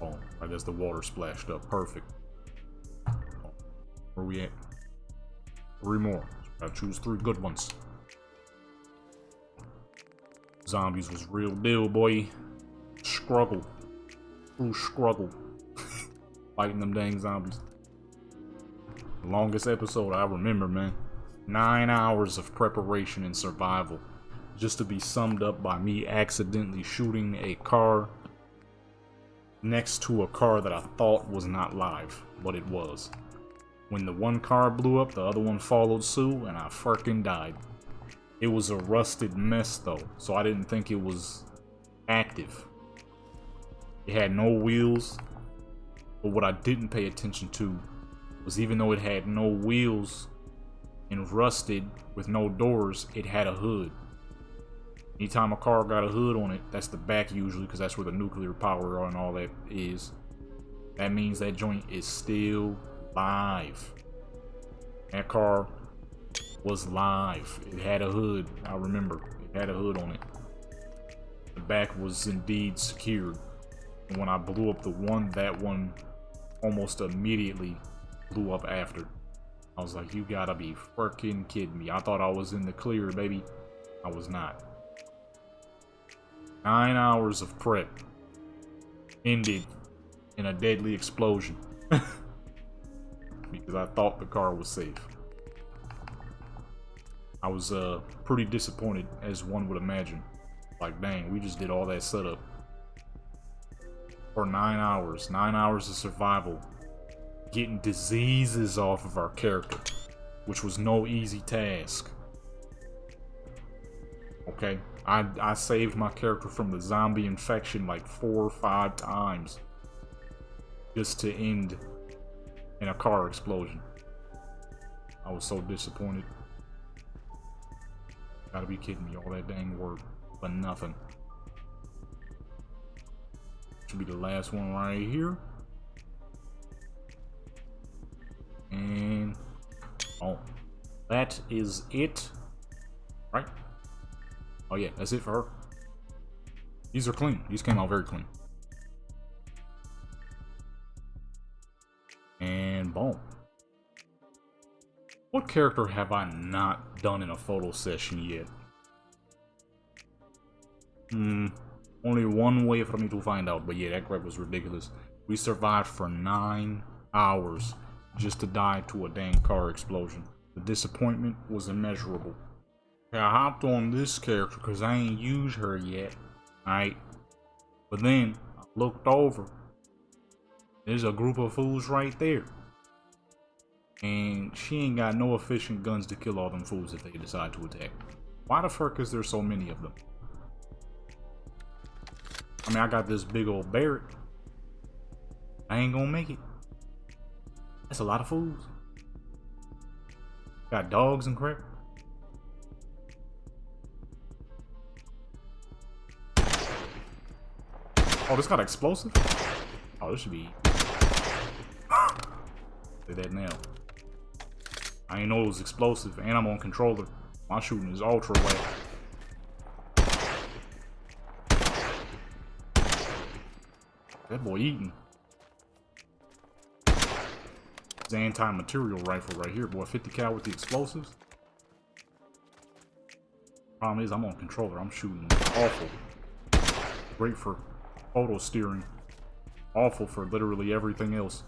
Oh, I guess the water splashed up. Perfect. Where we at? 3 more. Gotta choose 3 good ones. Zombies was real deal, boy. Struggle. True struggle. Fighting them dang zombies. The longest episode I remember, man. 9 hours of preparation and survival. Just to be summed up by me accidentally shooting a car next to a car that I thought was not live, but it was. When the one car blew up, the other one followed suit, and I fucking died. It was a rusted mess though, so I didn't think it was active. It had no wheels, but what I didn't pay attention to was even though it had no wheels and rusted with no doors, it had a hood. Anytime a car got a hood on it, that's the back usually, because that's where the nuclear power and all that is. That means that joint is still live. That car was live. It had a hood. I remember. It had a hood on it. The back was indeed secured. And when I blew up the one, that one almost immediately blew up after. I was like, you gotta be freaking kidding me. I thought I was in the clear, baby. I was not. 9 hours of prep ended in a deadly explosion. Because I thought the car was safe. I was pretty disappointed, as one would imagine. Like, dang, we just did all that setup for 9 hours. 9 hours of survival. Getting diseases off of our character, which was no easy task. Okay, I saved my character from the zombie infection like 4 or 5 times just to end in a car explosion. I was so disappointed. Gotta be kidding me, all that dang work for nothing. Should be the last one right here. And oh, that is it, right? Oh yeah, that's it for her. These are clean. These came out very clean. And boom. What character have I not done in a photo session yet? Only one way for me to find out, but yeah, that crap was ridiculous. We survived for 9 hours just to die to a dang car explosion. The disappointment was immeasurable. I hopped on this character because I ain't used her yet, alright? But then, I looked over. There's a group of fools right there. And she ain't got no efficient guns to kill all them fools if they decide to attack. Why the fuck is there so many of them? I mean, I got this big old Barrett. I ain't gonna make it. That's a lot of fools. Got dogs and crap. Oh, this got explosive? Oh, this should be... Say that now. I ain't know it was explosive, and I'm on controller. My shooting is ultra wet. That boy eating. It's an anti-material rifle right here, boy. 50 cal with the explosives. Problem is, I'm on controller. I'm shooting awful. Great for photo steering. Awful for literally everything else.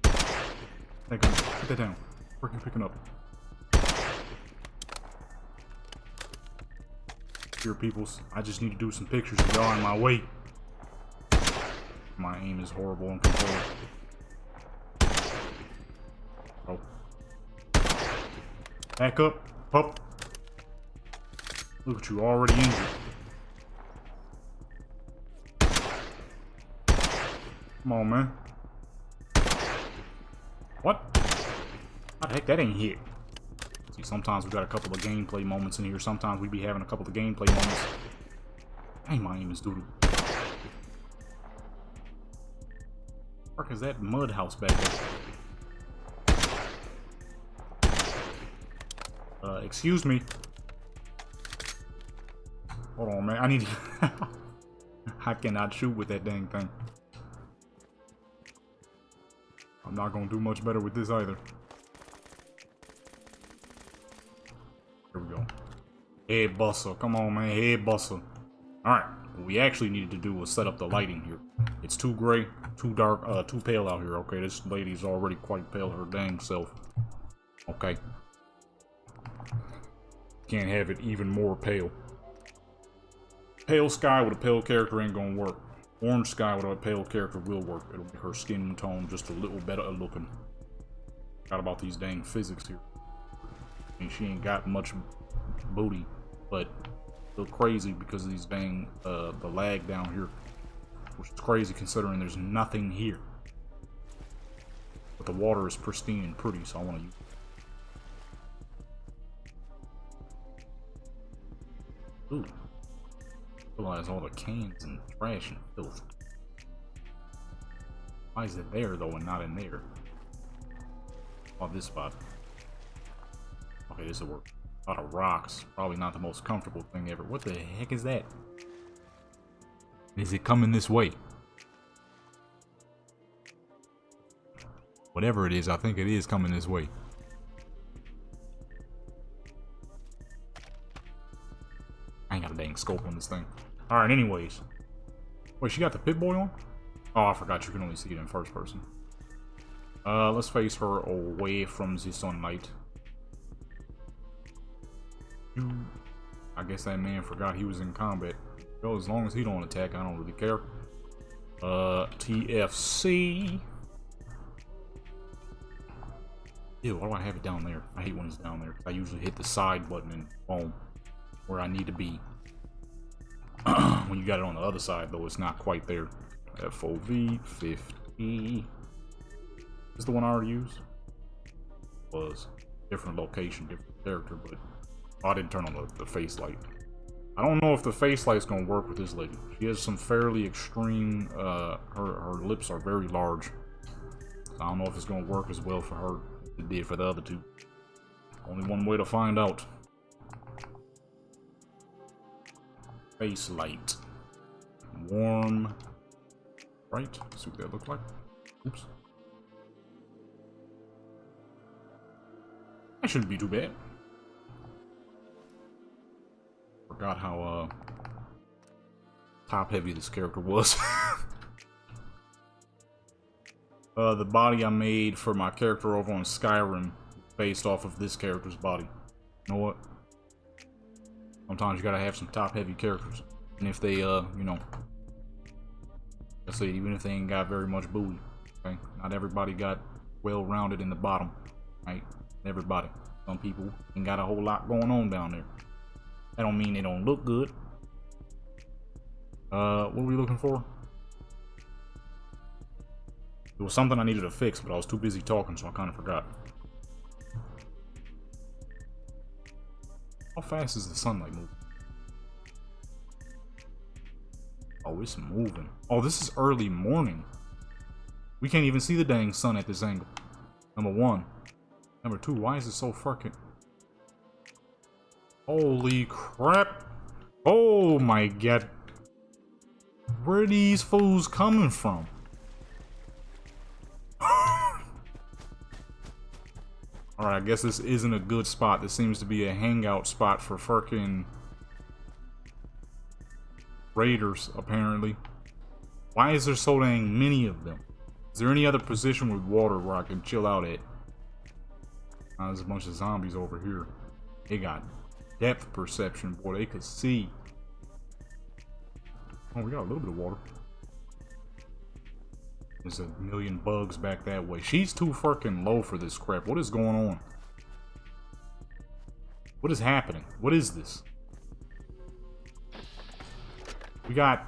Put that down. Freaking picking up. Here, peoples. I just need to do some pictures of y'all in my way. My aim is horrible on controller. Oh. Back up. Pup. Look at you, already injured. Come on, man. What? How the heck that ain't hit? See, sometimes we got a couple of gameplay moments in here. Sometimes we be having a couple of gameplay moments. Dang, my aim is doodle. Where is that mud house back there? Excuse me. Hold on, man. I need to... I cannot shoot with that dang thing. I'm not gonna do much better with this either. Here we go. Head buster. Come on, man. Head buster. Alright. What we actually needed to do was set up the lighting here. It's too gray, too dark, too pale out here. Okay, this lady's already quite pale her dang self. Okay. Can't have it even more pale. Pale sky with a pale character ain't gonna work. Orange sky with a pale character will work. It'll make her skin tone just a little better looking. Forgot about these dang physics here. And she ain't got much booty, but still crazy because of these dang, the lag down here. Which is crazy considering there's nothing here. But the water is pristine and pretty, so I want to use it. Ooh. Realize all the cans and trash and filth. Why is it there though and not in there? Oh, this spot. Okay, this will work. A lot of rocks. Probably not the most comfortable thing ever. What the heck is that? Is it coming this way? Whatever it is, I think it is coming this way. I ain't got a dang scope on this thing. Alright, anyways. Wait, she got the Pip-Boy on? Oh, I forgot you can only see it in first person. Let's face her away from the sunlight. I guess that man forgot he was in combat. Well, as long as he don't attack, I don't really care. TFC. Ew, why do I have it down there? I hate when it's down there. I usually hit the side button and boom, where I need to be. When you got it on the other side, though, it's not quite there. FOV 50. Is the one I already used? Was different location, different character, but I didn't turn on the face light. I don't know if the face light's gonna work with this lady. She has some fairly extreme. Her lips are very large. So I don't know if it's gonna work as well for her as it did for the other two. Only one way to find out. Face light. Warm. Right? See what that looked like. Oops. That shouldn't be too bad. Forgot how top heavy this character was. The body I made for my character over on Skyrim based off of this character's body. You know what? Sometimes you gotta have some top heavy characters. And if they you know, let's say even if they ain't got very much booty, okay? Not everybody got well rounded in the bottom, right? Everybody. Some people ain't got a whole lot going on down there. That don't mean they don't look good. What are we looking for? There was something I needed to fix, but I was too busy talking, so I kind of forgot. How fast is the sunlight moving? Oh, it's moving. Oh, this is early morning. We can't even see the dang sun at this angle. Number one. Number two, why is it so fucking... Holy crap. Oh my god. Where are these fools coming from? Alright, I guess this isn't a good spot. This seems to be a hangout spot for fucking raiders, apparently. Why is there so dang many of them? Is there any other position with water where I can chill out at? There's a bunch of zombies over here. They got depth perception, boy. They could see. Oh, we got a little bit of water. There's a million bugs back that way. She's too fucking low for this crap. What is going on? What is happening? What is this? We got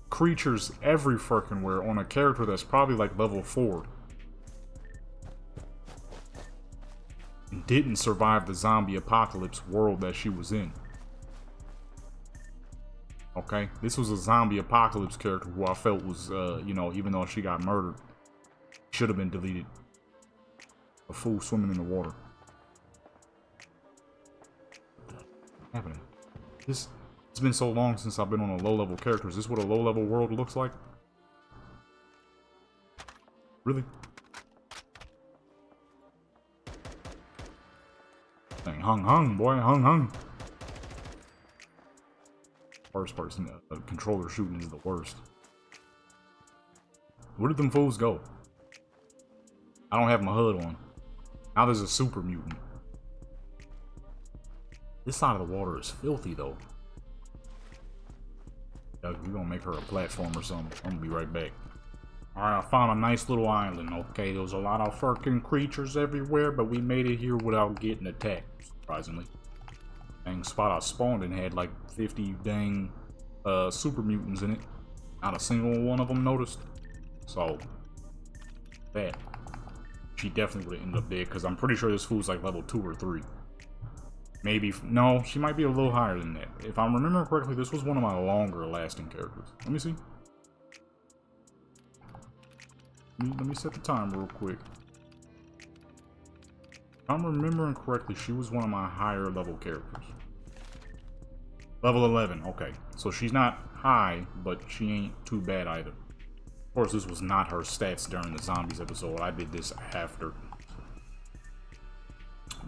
creatures every fucking where on a character that's probably like level 4. And didn't survive the zombie apocalypse world that she was in. Okay, this was a zombie apocalypse character who I felt was, you know, even though she got murdered, should have been deleted. A fool swimming in the water. What's happening? It's been so long since I've been on a low-level character. Is this what a low-level world looks like? Really? Dang, hung, boy, hung. First person controller shooting is the worst. Where did them fools go? I don't have my HUD on. Now there's a super mutant. This side of the water is filthy though. We're gonna make her a platform or something. I'm gonna be right back. Alright, I found a nice little island. Okay, there was a lot of fucking creatures everywhere, but we made it here without getting attacked, surprisingly. Dang spot I spawned in had like 50 dang super mutants in it. Not a single one of them noticed. So, that. She definitely would have ended up dead, because I'm pretty sure this fool's like level 2 or 3. Maybe, no, she might be a little higher than that. If I'm remembering correctly, this was one of my longer lasting characters. Let me see. Let me set the time real quick. If I'm remembering correctly, she was one of my higher level characters. Level 11, okay. So she's not high, but she ain't too bad either. Of course, this was not her stats during the zombies episode. I did this after.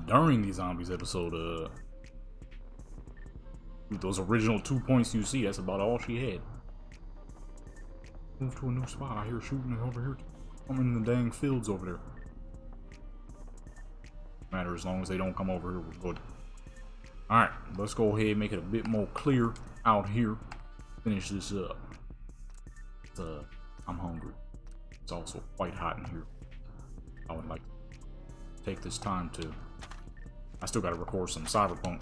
During the zombies episode, those original 2 points you see, that's about all she had. Move to a new spot. I hear shooting over here. I'm in the dang fields over there. Matter as long as they don't come over here, we're good. Alright, let's go ahead and make it a bit more clear out here. Finish this up. I'm hungry. It's also quite hot in here. I would like to take this time to... I still gotta record some Cyberpunk.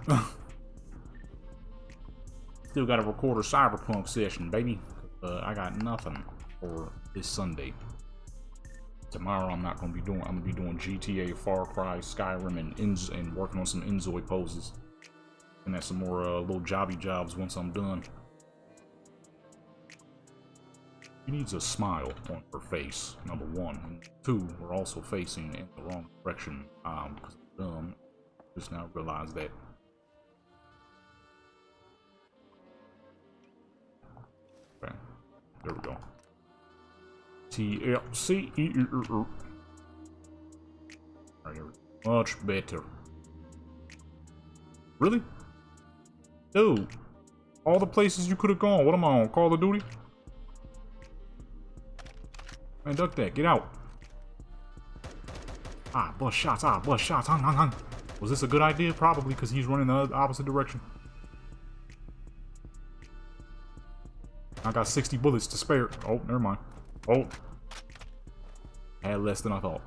Still gotta record a Cyberpunk session, baby. I got nothing for this Sunday. Tomorrow I'm not gonna be doing... I'm gonna be doing GTA, Far Cry, Skyrim, and working on some Enzoy poses. And that's some more little jobby jobs once I'm done. She needs a smile on her face, number one. And two, we're also facing in the wrong direction. Because I'm dumb. Just now realized that. Okay, there we go. TLC. Alright, here we go. Much better. Really? Dude, all the places you could have gone. What am I on? Call of Duty? Man, duck that. Get out. Bust shots. Bust shots. Hang. Was this a good idea? Probably, because he's running the opposite direction. I got 60 bullets to spare. Oh, never mind. Oh. I had less than I thought.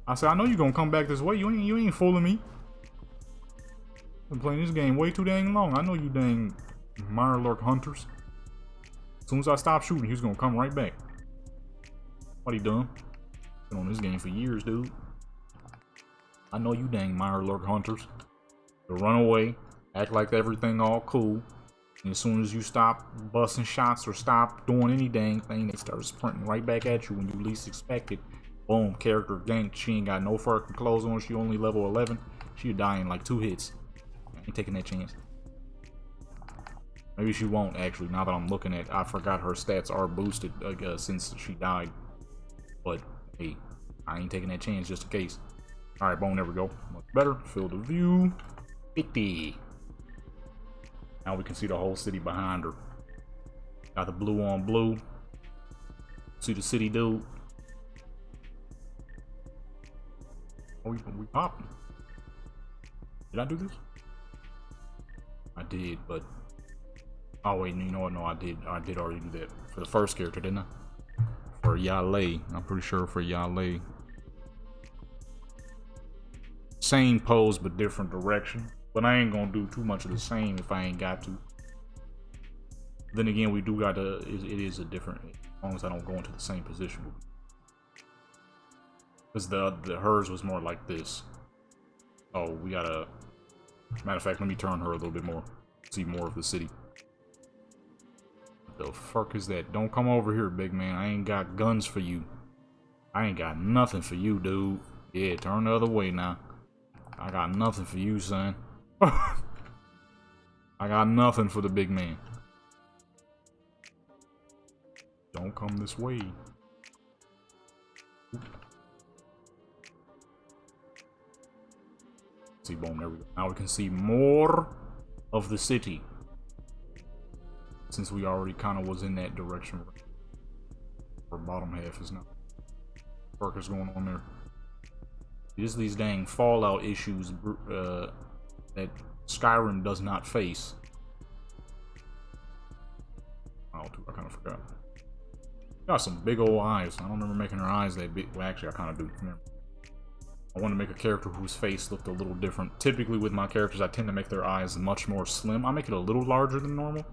I said, I know you're going to come back this way. You ain't fooling me. Been playing this game way too dang long. I know you dang Mirelurk hunters. As soon as I stop shooting, he's gonna come right back. What he done? Been on this game for years, dude. I know you dang Mirelurk hunters. They'll run away, act like everything all cool, and as soon as you stop busting shots or stop doing any dang thing, they start sprinting right back at you when you least expect it. Boom, character ganked. She ain't got no fucking clothes on. She only level 11. She'll die in like 2 hits. I ain't taking that chance. Maybe she won't, actually. Now that I'm looking at, I forgot her stats are boosted since she died. But hey, I ain't taking that chance just in case. All right, boom. There we go. Much better. Field of view. 50. Now we can see the whole city behind her. Got the blue on blue. See the city, dude. Oh, we popping. Did I do this? I did, but oh wait, you know what? No, I did already do that for the first character, didn't I? For Yale, I'm pretty sure for Yale. Same pose but different direction. But I ain't gonna do too much of the same if I ain't got to. Then again, we do got to. It is a different. As long as I don't go into the same position. Because the hers was more like this. Oh, we gotta. Matter of fact, let me turn her a little bit more. See more of the city. What the fuck is that? Don't come over here, big man. I ain't got guns for you. I ain't got nothing for you, dude. Yeah, turn the other way now. I got nothing for you, son. I got nothing for the big man. Don't come this way. See, boom, there we go. Now we can see more of the city. Since we already kind of was in that direction. Our bottom half is now. What is going on there? It's these dang Fallout issues that Skyrim does not face. Oh, I kind of forgot. Got some big old eyes. I don't remember making her eyes that big. Well, actually, I kind of do. I want to make a character whose face looked a little different. Typically with my characters, I tend to make their eyes much more slim. I make it a little larger than normal.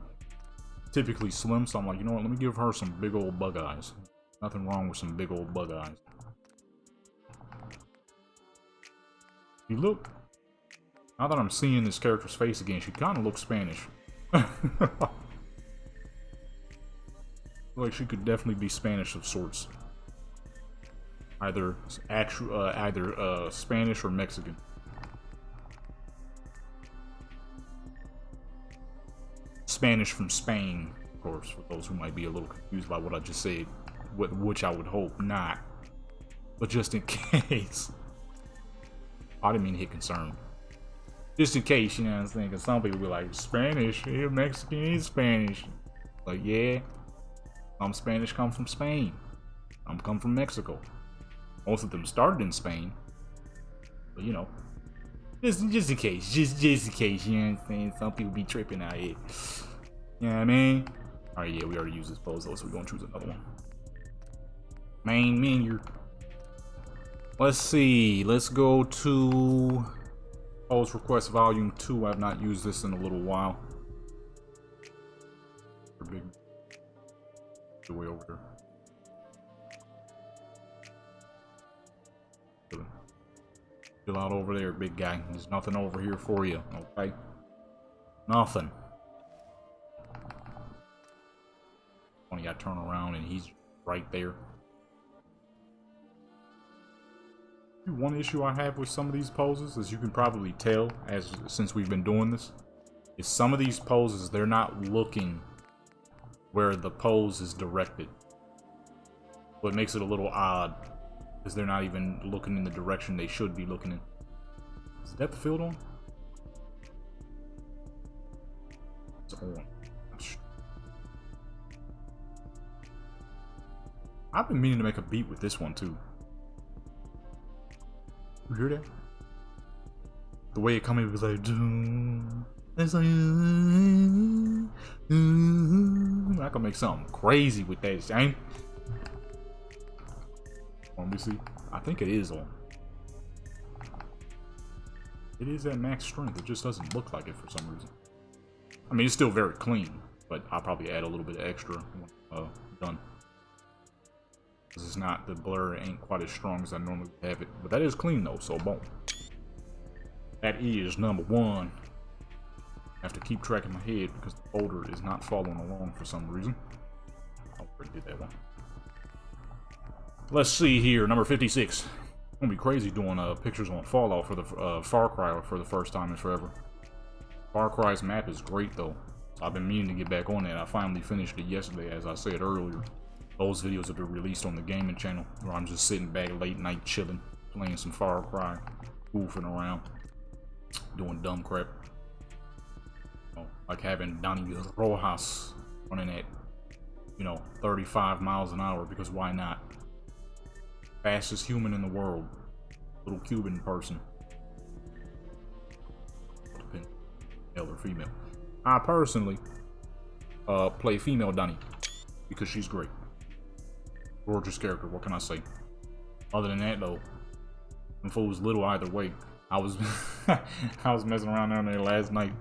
Typically slim, so I'm like, you know what, let me give her some big old bug eyes. Nothing wrong with some big old bug eyes. You look... Now that I'm seeing this character's face again, she kind of looks Spanish. Like she could definitely be Spanish of sorts. Either Spanish or Mexican. Spanish from Spain, of course, for those who might be a little confused by what I just said, which I would hope not. But just in case. I didn't mean to hit concern. Just in case, you know what I'm saying? Because some people be like, Spanish, yeah, Mexican is Spanish. Like, yeah, some Spanish come from Spain. Some come from Mexico. Most of them started in Spain. But, you know, Just in case. Just in case, you know what I'm saying? Some people be tripping out here. You know what I mean? Alright, yeah, we already used this pose though, so we're gonna choose another one. Main menu. Let's see. Let's go to pose request volume 2. I've not used this in a little while. Big way over there. Chill out over there, big guy. There's nothing over here for you, okay? Nothing. When you gotta turn around and he's right there. One issue I have with some of these poses, as you can probably tell since we've been doing this, is some of these poses, they're not looking where the pose is directed. So it makes it a little odd, because they're not even looking in the direction they should be looking in. Is the depth of field on? It's on. I've been meaning to make a beat with this one too. You hear that? The way it come in was like, it's like, I can make something crazy with that, Shane. Let me see. I think it is on. It is at max strength. It just doesn't look like it for some reason. I mean, it's still very clean, but I'll probably add a little bit of extra when done. Because it's not, the blur ain't quite as strong as I normally have it. But that is clean though, so boom. That is number 1. I have to keep track in my head because the folder is not following along for some reason. I already did that one. Let's see here, number 56. It's gonna be crazy doing pictures on Fallout for the Far Cry for the first time in forever. Far Cry's map is great though. So I've been meaning to get back on that. I finally finished it yesterday, as I said earlier. Those videos have been released on the gaming channel, where I'm just sitting back late night chilling, playing some Far Cry, goofing around, doing dumb crap. You know, like having Donnie Rojas running at, 35 miles an hour, because why not? Fastest human in the world. Little Cuban person. Male or female. I personally play female Donnie because she's great. Gorgeous character, what can I say? Other than that though, them fools little either way. I was I was messing around down there last night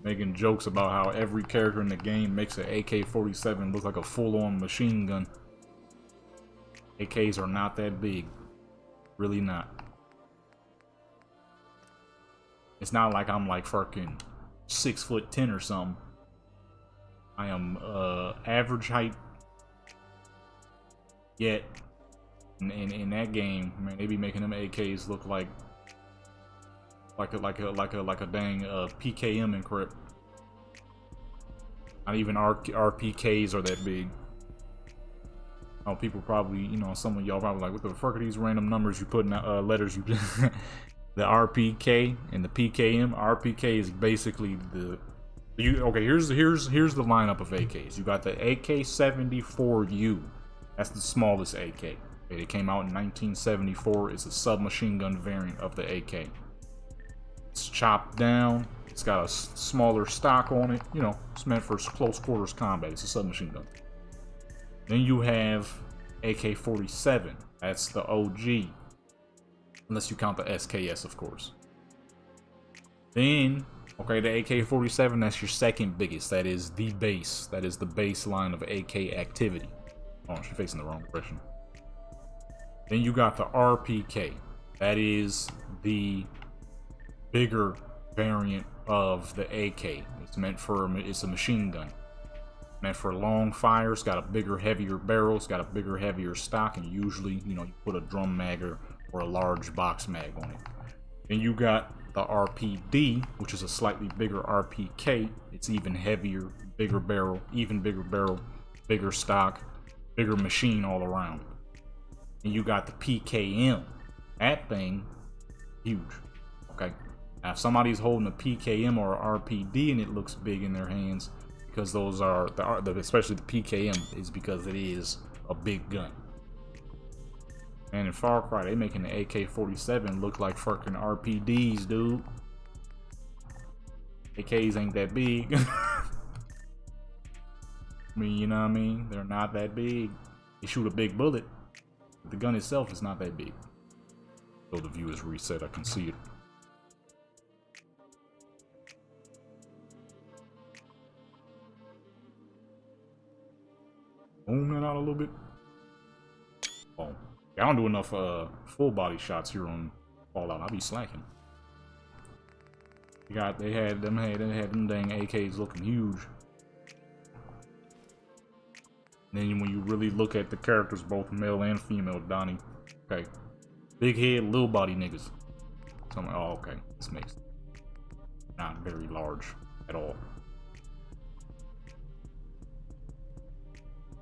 making jokes about how every character in the game makes an AK-47 look like a full-on machine gun. AKs are not that big. Really not. It's not like I'm like fucking 6'10" or something. I am average height. Yet in that game, man, they be making them AKs look like a dang PKM and crap. Not even RPKs are that big. Oh, people probably, some of y'all probably like, what the fuck are these random numbers you put in letters you the RPK and the PKM. RPK is basically okay, here's the lineup of AKs. You got the AK-74U. That's the smallest AK. Okay, it came out in 1974. It's a submachine gun variant of the AK. It's chopped down. It's got a smaller stock on it. It's meant for close quarters combat. It's a submachine gun. Then you have AK-47. That's the OG. Unless you count the SKS, of course. Then, okay, the AK-47, that's your second biggest. That is the base. That is the baseline of AK activity. Oh, she's facing the wrong direction. Then you got the RPK. That is the bigger variant of the AK. It's a machine gun. Meant for long fire. It's got a bigger, heavier barrel. It's got a bigger, heavier stock, and usually, you put a drum mag or a large box mag on it. Then you got the RPD, which is a slightly bigger RPK. It's even heavier, bigger barrel, bigger stock, bigger machine all around. And you got the PKM. That thing, huge. Okay. Now, if somebody's holding a PKM or a RPD and it looks big in their hands, because those are especially the PKM, is because it is a big gun. And in Far Cry, they making the AK-47 look like fucking RPDs, dude. AKs ain't that big. I mean, you know what I mean? They're not that big. They shoot a big bullet. But the gun itself is not that big. So the view is reset, I can see it. Boom that out a little bit. Oh, I don't do enough full body shots here on Fallout. I'll be slacking. They had them dang AKs looking huge. And then when you really look at the characters, both male and female, Donnie, okay, big head, little body niggas. So I'm like, oh, okay, this makes not very large at all.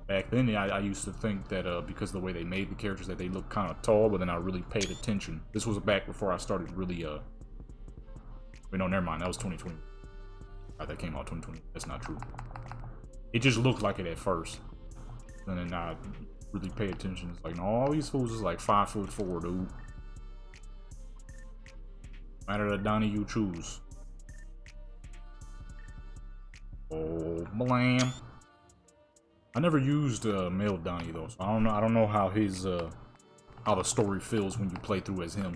Back then, I used to think that because of the way they made the characters, that they looked kind of tall, but then I really paid attention. This was back before I started really, wait, no, never mind, that was 2020. That came out 2020, that's not true. It just looked like it at first. And then I really pay attention. It's like, no, all these fools is like 5'4", dude. Matter the Donnie you choose. Oh, blam. I never used male Donnie though, so I don't know how his how the story feels when you play through as him.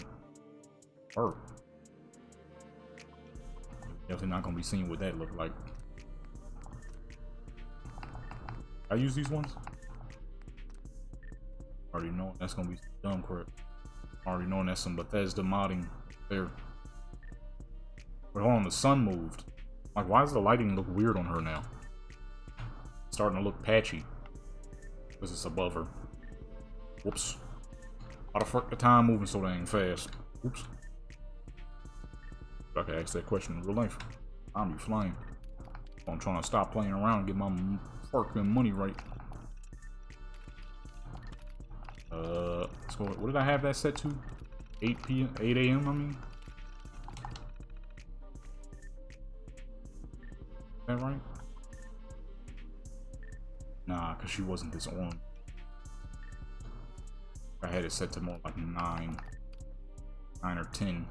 Or definitely not gonna be seeing what that look like. I use these ones. Already know that's gonna be dumb crap. Already knowing that's some Bethesda modding there. But hold on, the sun moved. Like, why does the lighting look weird on her now? It's starting to look patchy because it's above her. Whoops. How the fuck the time moving so dang fast? Oops. I could ask that question in real life. I'm be flying. I'm trying to stop playing around and get my fucking money right. Let's go. What did I have that set to? 8 p.m. 8 a.m. I mean. Is that right? Nah, cause she wasn't this on. I had it set to more like 9 or 10.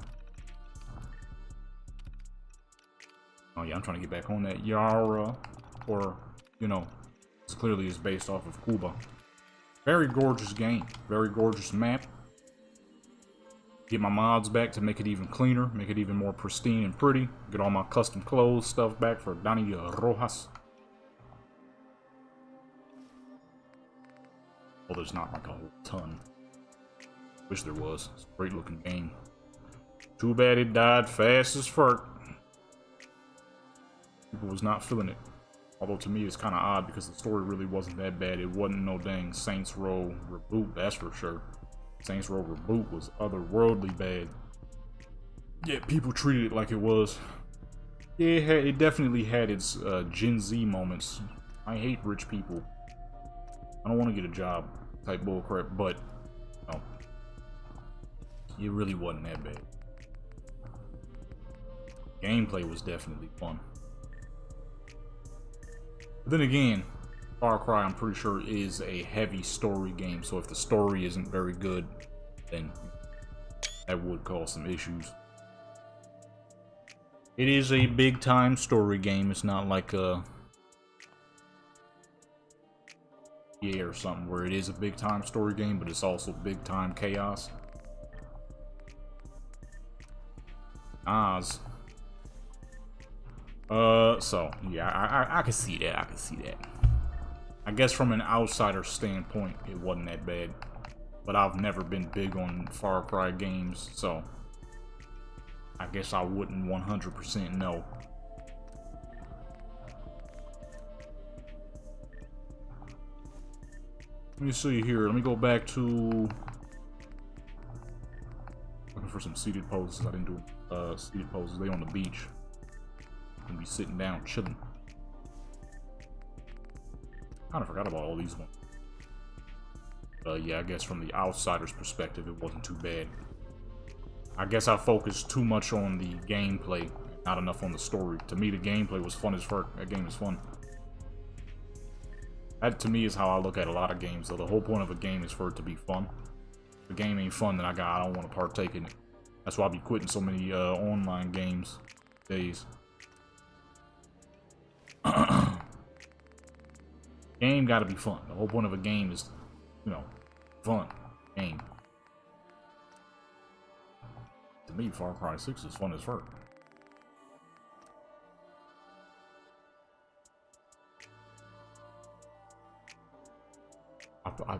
Oh yeah, I'm trying to get back on that Yara, or you know, this clearly is based off of Cuba. Very gorgeous game, very gorgeous map. Get my mods back to make it even cleaner, make it even more pristine and pretty. Get all my custom clothes stuff back for Donnie Rojas. Well, there's not like a whole ton. Wish there was. It's a great looking game. Too bad it died fast as fuck. People was not feeling it. Although to me it's kind of odd because the story really wasn't that bad. It wasn't no dang Saints Row reboot, that's for sure. Saints Row reboot was otherworldly bad. Yet people treated it like it was. Yeah, it definitely had its Gen Z moments. I hate rich people. I don't want to get a job type bullcrap, but no. It really wasn't that bad. Gameplay was definitely fun. But then again, Far Cry, I'm pretty sure, is a heavy story game, so if the story isn't very good, then that would cause some issues. It is a big-time story game. It's not like a EA or something where it is a big-time story game, but it's also big-time chaos. Oz. So yeah, I can see that. I can see that. I guess from an outsider standpoint, it wasn't that bad. But I've never been big on Far Cry games, so I guess I wouldn't 100% know. Let me see here. Let me go back to looking for some seated poses. I didn't do seated poses. They on the beach. Gonna be sitting down, chilling. Kind of forgot about all these ones. Yeah, I guess from the outsider's perspective, it wasn't too bad. I guess I focused too much on the gameplay, not enough on the story. To me, the gameplay was fun as fuck. That game is fun. That, to me, is how I look at a lot of games, though. The whole point of a game is for it to be fun. the game ain't fun, then I don't want to partake in it. That's why I be quitting so many online games days. Game gotta be fun. The whole point of a game is, you know, fun. Game. To me, Far Cry 6 is fun as fuck.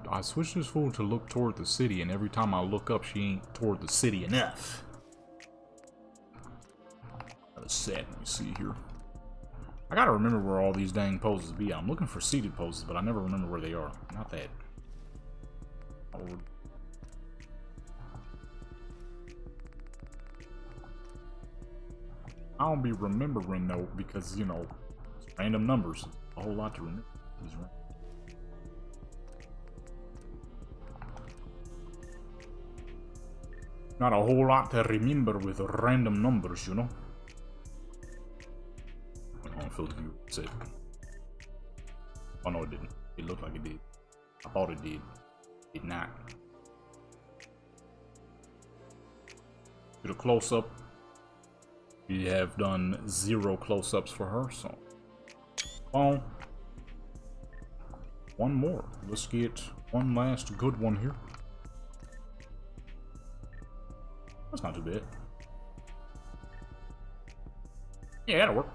I switched this fool to look toward the city, and every time I look up, she ain't toward the city enough. That is sad. Let me see here. I gotta remember where all these dang poses be. I'm looking for seated poses, but I never remember where they are. Not that. I don't be remembering though, because you know, it's random numbers. A whole lot to remember. Not a whole lot to remember with random numbers, you know. I don't feel you said. Oh no, it didn't. It looked like it did. I thought it did. It did not. Did a close up. We have done 0 close-ups for her, so. Oh. One more. Let's get one last good one here. That's not too bad. Yeah, that'll work.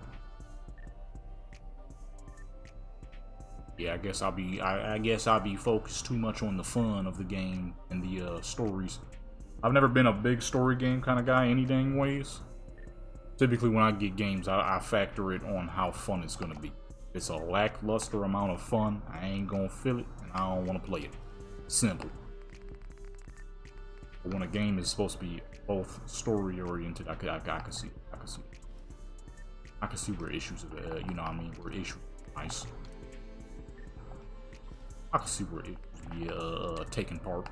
Yeah, I guess I'll be focused too much on the fun of the game and the stories. I've never been a big story game kind of guy any dang ways. Typically when I get games, I factor it on how fun it's gonna be. If it's a lackluster amount of fun, I ain't gonna feel it and I don't want to play it. Simple. But when a game is supposed to be both story oriented, I can see where issues of you know what I mean, where issues nice. I can see where it be taking part.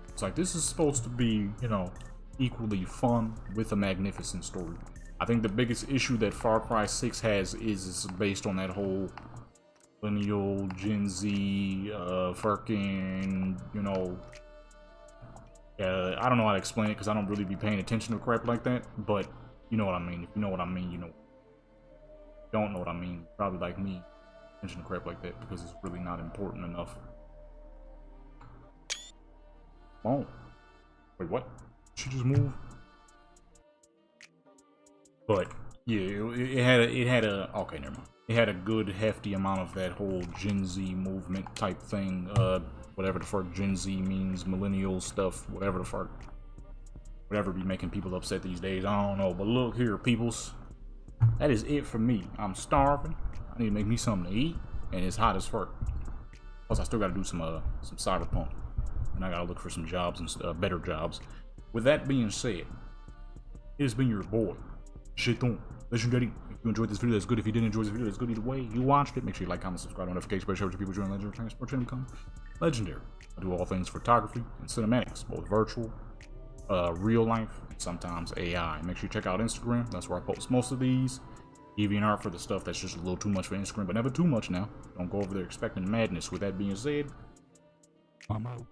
It's like this is supposed to be, you know, equally fun with a magnificent story. I think the biggest issue that Far Cry 6 has is based on that whole millennial Gen Z fucking, you know, I don't know how to explain it because I don't really be paying attention to crap like that, but you know what I mean. If you know what I mean, you know. If you don't know what I mean, probably like me, attention to crap like that because it's really not important enough. Oh, wait, what? She just moved. But yeah, it had a okay, never mind. It had a good hefty amount of that whole Gen Z movement type thing. Whatever the fuck Gen Z means, millennial stuff, whatever the fuck, whatever be making people upset these days. I don't know, but look here, peoples. That is it for me. I'm starving. I need to make me something to eat, and it's hot as fuck. Plus, I still gotta do some cyberpunk, and I gotta look for some jobs and better jobs. With that being said, it has been your boy, Cheton, Legendary. If you enjoyed this video, that's good. If you didn't enjoy this video, that's good either way. You watched it. Make sure you like, comment, subscribe, notifications, share with people join Legendary Transport Income. Legendary. I do all things photography and cinematics, both virtual, real life, and sometimes AI. Make sure you check out Instagram. That's where I post most of these. DeviantArt for the stuff that's just a little too much for Instagram, but never too much now. Don't go over there expecting madness. With that being said, I'm out.